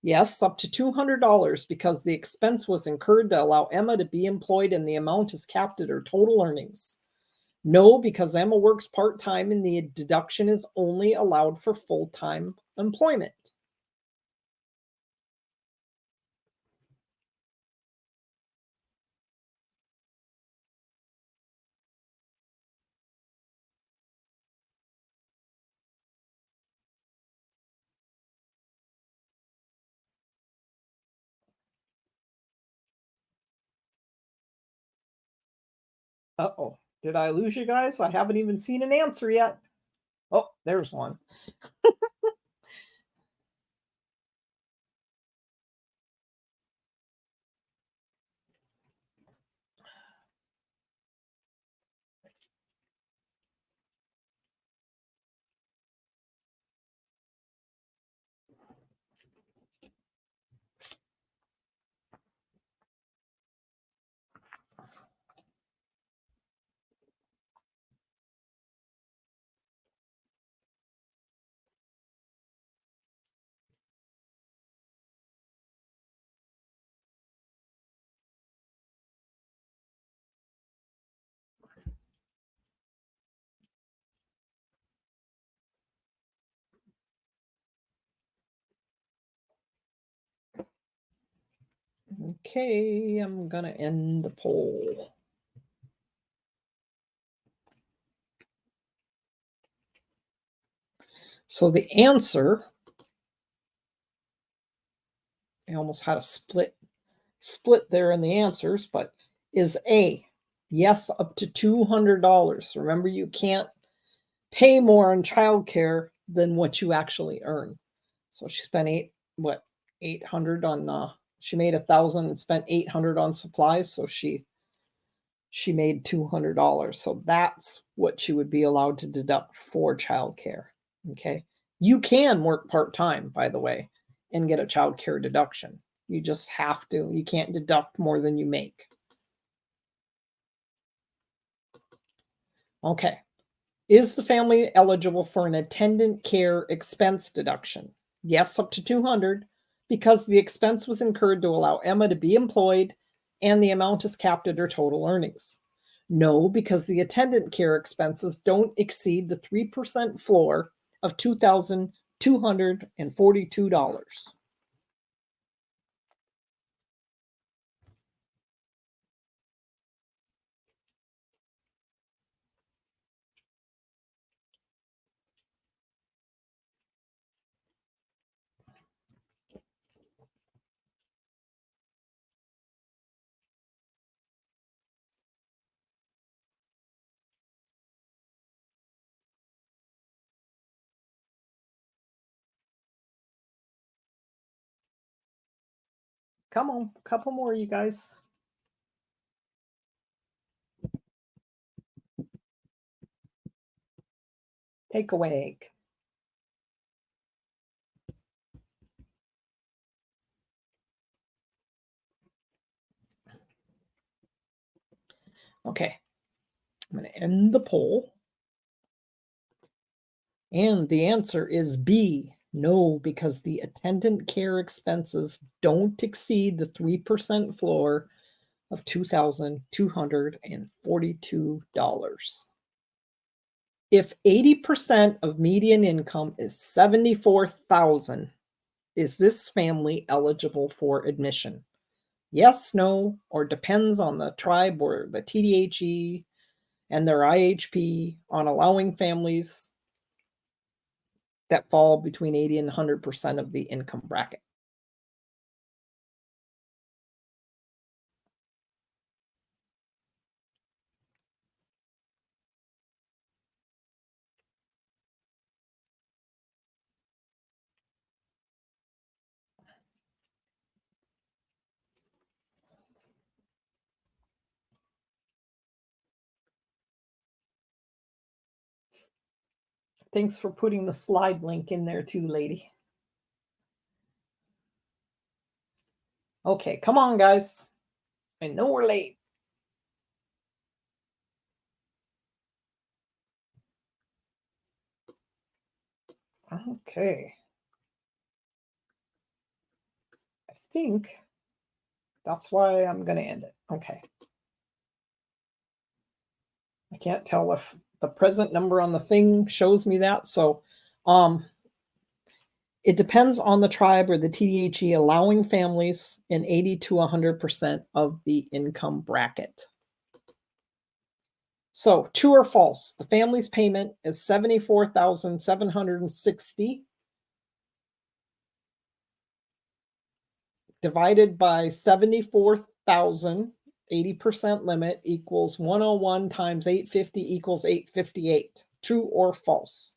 Yes, up to $200 because the expense was incurred to allow Emma to be employed and the amount is capped at her total earnings. No, because Emma works part-time and the deduction is only allowed for full-time employment. Uh-oh, did I lose you guys? I haven't even seen an answer yet. Oh, there's one. Okay, I'm gonna end the poll. So the answer, I almost had a split there in the answers, but is A. Yes, up to $200. Remember, you can't pay more on childcare than what you actually earn. So she spent $800 on she made $1,000 and spent $800 on supplies, so she made $200. So that's what she would be allowed to deduct for childcare. Okay. You can work part-time, by the way, and get a childcare deduction. You just have to. You can't deduct more than you make. Okay. Is the family eligible for an attendant care expense deduction? Yes, up to $200 because the expense was incurred to allow Emma to be employed and the amount is capped at her total earnings. No, because the attendant care expenses don't exceed the 3% floor of $2,242. Come on, a couple more, you guys. Take away. Okay, I'm going to end the poll. And the answer is B, no, because the attendant care expenses don't exceed the 3% floor of $2,242. If 80% of median income is $74,000, is this family eligible for admission? Yes, no, or depends on the tribe or the TDHE and their IHP on allowing families that fall between 80 and 100% of the income bracket. Thanks for putting the slide link in there too, lady. Okay, come on, guys. I know we're late. Okay. I think that's why I'm going to end it. Okay. I can't tell if the present number on the thing shows me that. So, it depends on the tribe or the TDHE allowing families in 80 to 100% of the income bracket. So, true or false? The family's payment is $74,760 divided by 74,000, 80% limit equals 101 times 850 equals 858. True or false?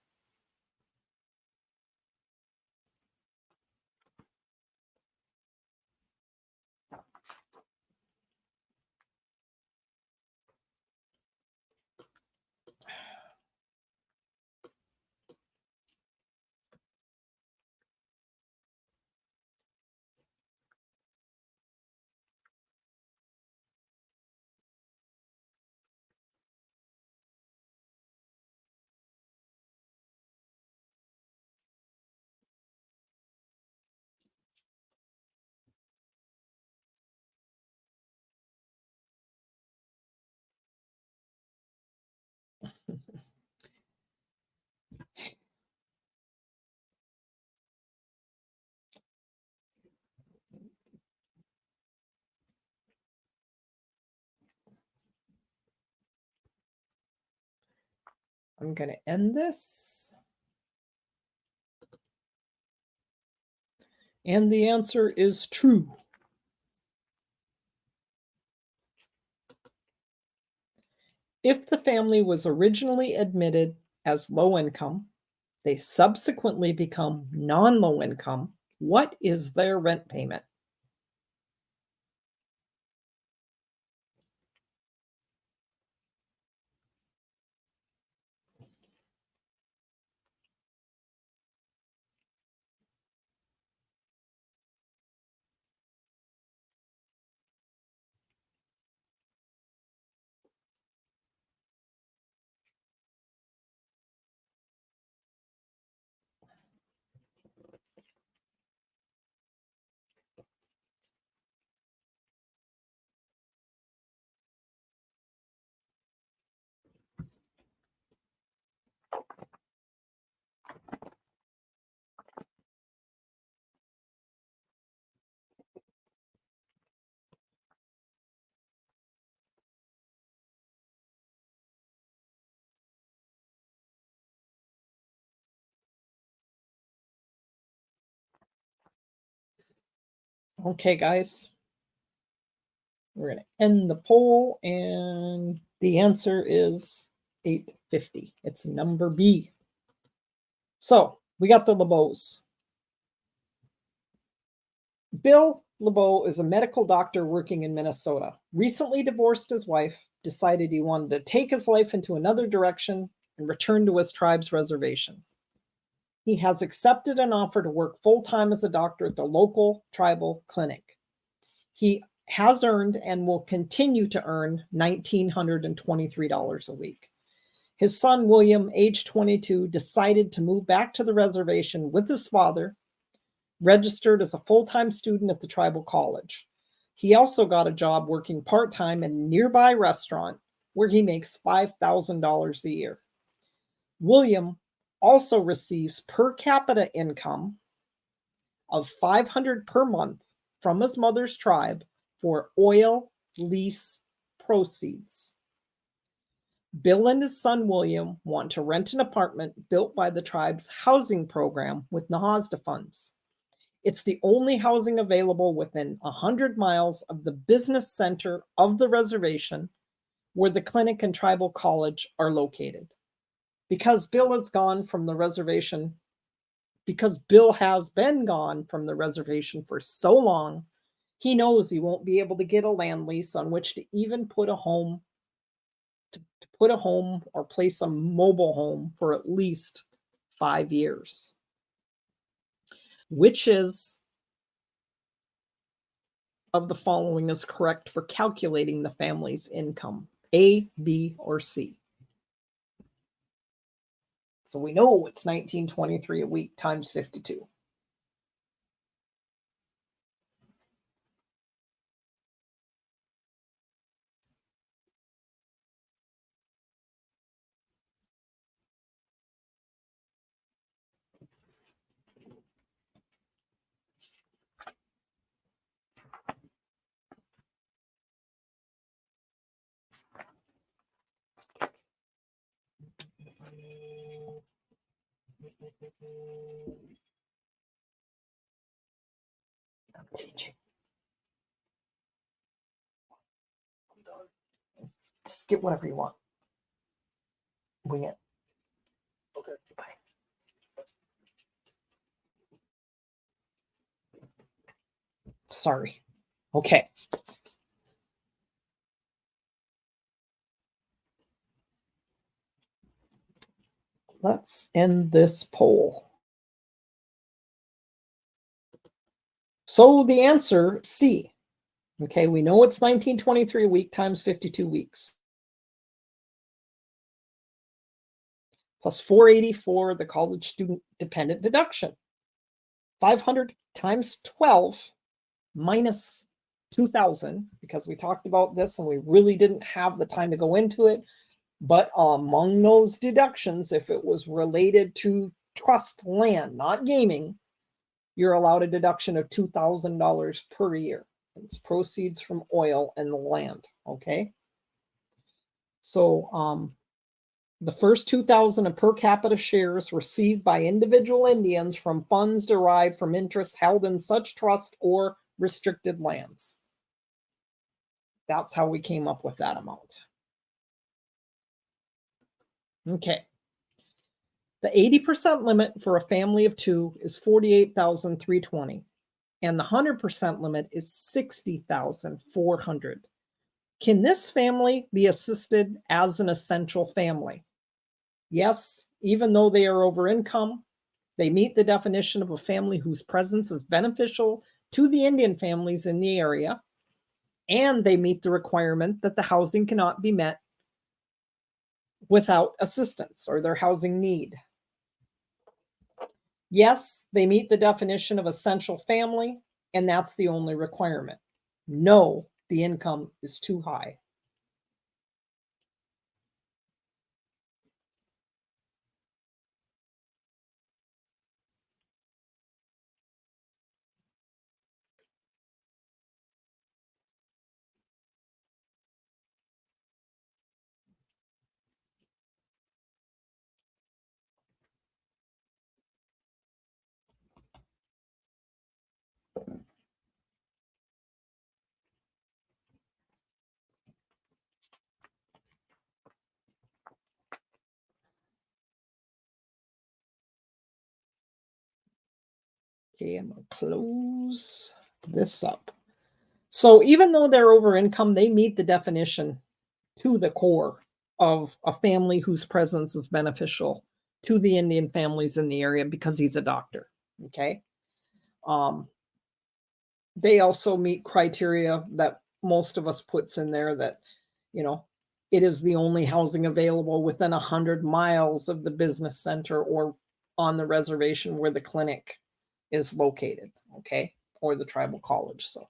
I'm going to end this. And the answer is true. If the family was originally admitted as low income, they subsequently become non-low income, what is their rent payment? Okay, guys. We're going to end the poll, and the answer is 850. It's number B. So we got the LeBeaus. Bill, LeBeau is a medical doctor working in Minnesota. Recently divorced his wife, decided he wanted to take his life into another direction and return to his tribe's reservation. He has accepted an offer to work full-time as a doctor at the local tribal clinic. He has earned and will continue to earn $1,923 a week. His son, William, age 22, decided to move back to the reservation with his father, registered as a full-time student at the tribal college. He also got a job working part-time in a nearby restaurant where he makes $5,000 a year. William also receives per capita income of $500 per month from his mother's tribe for oil lease proceeds. Bill and his son William want to rent an apartment built by the tribe's housing program with NAHASDA funds. It's the only housing available within 100 miles of the business center of the reservation where the clinic and tribal college are located. Because Bill has gone from the reservation, because Bill has been gone from the reservation for so long, he knows he won't be able to get a land lease on which to even put a home, or place a mobile home for at least 5 years. Which is of the following is correct for calculating the family's income? A, B, or C? So we know it's $1,923 a week times 52. I'm teaching. Just get whatever you want. Wing it. Okay. Bye. Sorry. Okay. Let's end this poll. So the answer, C. Okay, we know it's $1,923 a week times 52 weeks. Plus $484, the college student dependent deduction. 500 times 12 minus 2,000, because we talked about this and we really didn't have the time to go into it. But among those deductions, if it was related to trust land, not gaming, you're allowed a deduction of $2,000 per year. It's proceeds from oil and the land, okay? So the first 2,000 of per capita shares received by individual Indians from funds derived from interest held in such trust or restricted lands. That's how we came up with that amount. Okay. The 80% limit for a family of 2 is $48,320, and the 100% limit is $60,400. Can this family be assisted as an essential family? Yes, even though they are over income, they meet the definition of a family whose presence is beneficial to the Indian families in the area, and they meet the requirement that the housing cannot be met without assistance or their housing need. Yes, they meet the definition of essential family, and that's the only requirement. No, the income is too high. Okay, I'm going to close this up. So even though they're over income, they meet the definition to the core of a family whose presence is beneficial to the Indian families in the area because he's a doctor. Okay. Um, they also meet criteria that most of us puts in there that, you know, it is the only housing available within 100 miles of the business center or on the reservation where the clinic is located, okay, or the tribal college. So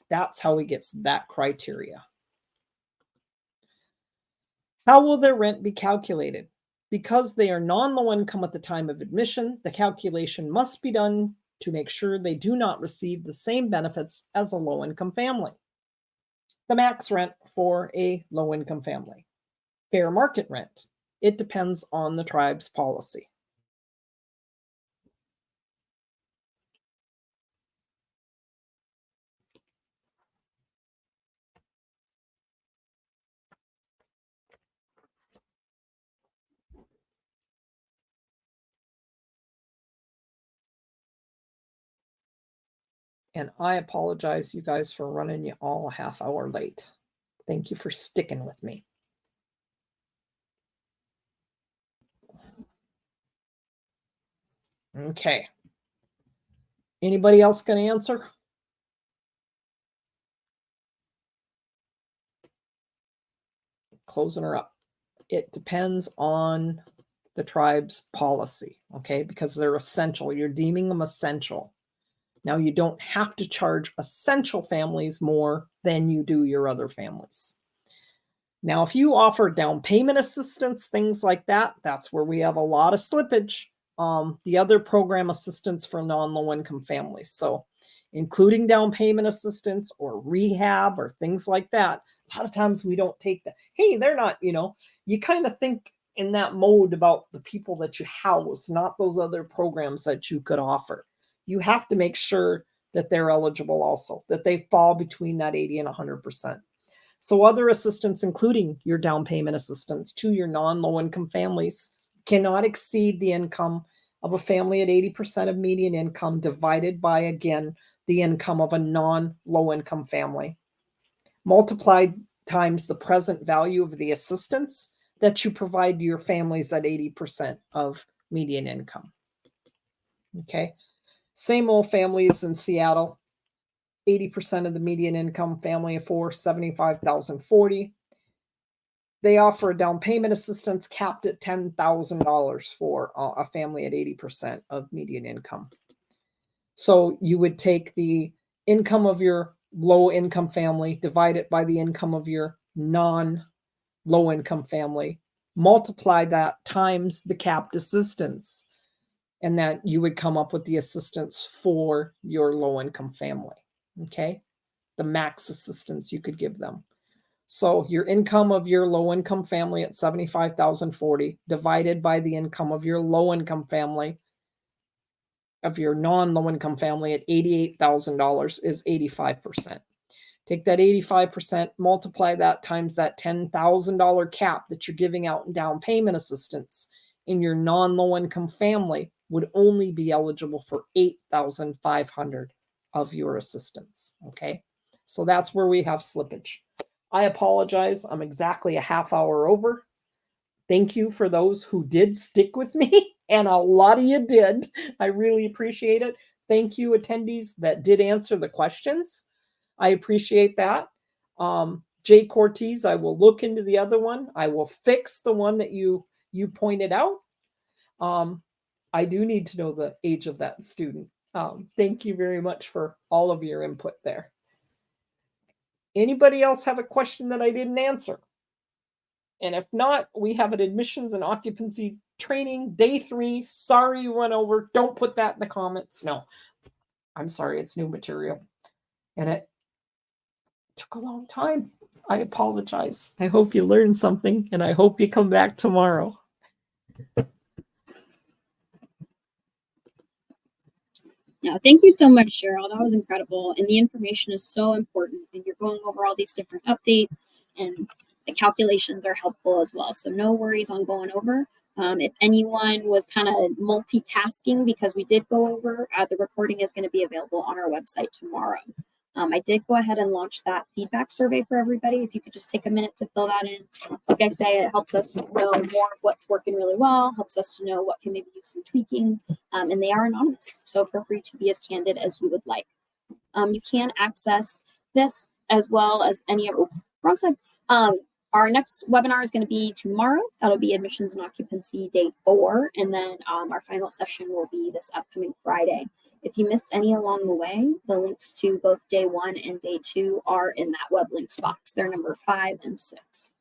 that's how he gets that criteria. How will their rent be calculated? Because they are non-low income at the time of admission, the calculation must be done to make sure they do not receive the same benefits as a low-income family. The max rent for a low-income family. Fair market rent. It depends on the tribe's policy. And I apologize, you guys, for running you all a half hour late. Thank you for sticking with me. Okay. Anybody else going to answer? Closing her up. It depends on the tribe's policy, okay? Because they're essential. You're deeming them essential. Now, you don't have to charge essential families more than you do your other families. Now, if you offer down payment assistance, things like that, that's where we have a lot of slippage. The other program assistance for non-low income families. So including down payment assistance or rehab or things like that, a lot of times we don't take that. Hey, they're not, you kind of think in that mode about the people that you house, not those other programs that you could offer. You have to make sure that they're eligible also, that they fall between that 80 and 100%. So other assistance, including your down payment assistance to your non-low income families, cannot exceed the income of a family at 80% of median income divided by, again, the income of a non-low income family, multiplied times the present value of the assistance that you provide to your families at 80% of median income. Okay. Same old families in Seattle, 80% of the median income family of four, $75,040. They offer a down payment assistance capped at $10,000 for a family at 80% of median income. So you would take the income of your low income family, divide it by the income of your non-low income family, multiply that times the capped assistance, and that you would come up with the assistance for your low income family. Okay. The max assistance you could give them. So your income of your low income family at $75,040 divided by the income of your low income family of your non-low income family at $88,000 is 85%. Take that 85%, multiply that times that $10,000 cap that you're giving out in down payment assistance in your non-low income family would only be eligible for $8,500 of your assistance. Okay. So that's where we have slippage. I apologize. I'm exactly a half hour over. Thank you for those who did stick with me, and a lot of you did. I really appreciate it. Thank you, attendees that did answer the questions. I appreciate that. Jay Cortez, I will look into the other one. I will fix the one that you pointed out. I do need to know the age of that student. Thank you very much for all of your input there. Anybody else have a question that I didn't answer? And if not, we have an admissions and occupancy training day 3. Sorry you went over. Don't put that in the comments. No, I'm sorry. It's new material. And it took a long time. I apologize. I hope you learned something, and I hope you come back tomorrow. No, thank you so much, Cheryl. That was incredible. And the information is so important. And you're going over all these different updates, and the calculations are helpful as well. So no worries on going over. If anyone was kind of multitasking because we did go over, the recording is going to be available on our website tomorrow. I did go ahead and launch that feedback survey for everybody. If you could just take a minute to fill that in. Like I say, it helps us know more of what's working really well, helps us to know what can maybe use some tweaking, and they are anonymous. So feel free to be as candid as you would like. You can access this as well as any of, wrong side. Our next webinar is going to be tomorrow. That'll be admissions and occupancy day 4. And then our final session will be this upcoming Friday. If you missed any along the way, the links to both day 1 and day 2 are in that web links box. They're number 5 and 6.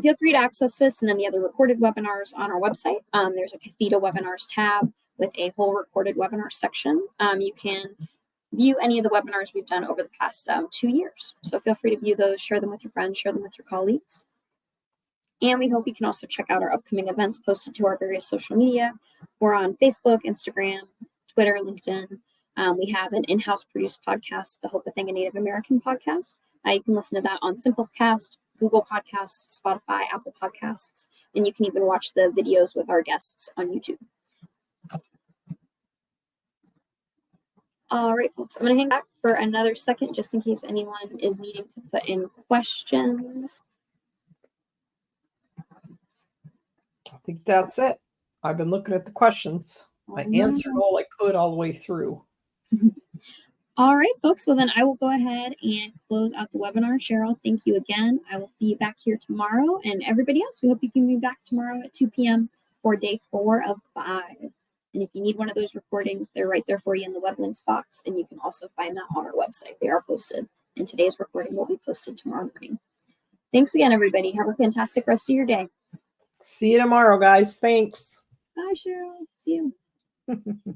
Feel free to access this and any other recorded webinars on our website. There's a Cathedral Webinars tab with a whole recorded webinar section. You can view any of the webinars we've done over the past 2 years. So feel free to view those, share them with your friends, share them with your colleagues. And we hope you can also check out our upcoming events posted to our various social media. We're on Facebook, Instagram, Twitter, LinkedIn. We have an in-house produced podcast, the Hope a Thing, a Native American podcast. You can listen to that on Simplecast, Google Podcasts, Spotify, Apple Podcasts, and you can even watch the videos with our guests on YouTube. All right, folks, I'm going to hang back for another second just in case anyone is needing to put in questions. I think that's it. I've been looking at the questions. I answered all I could all the way through. All right, folks. Well, then I will go ahead and close out the webinar. Cheryl, thank you again. I will see you back here tomorrow. And everybody else, we hope you can be back tomorrow at 2 p.m. for day 4 of 5. And if you need one of those recordings, they're right there for you in the web links box. And you can also find that on our website. They are posted. And today's recording will be posted tomorrow morning. Thanks again, everybody. Have a fantastic rest of your day. See you tomorrow, guys. Thanks. Bye, Cheryl. See you.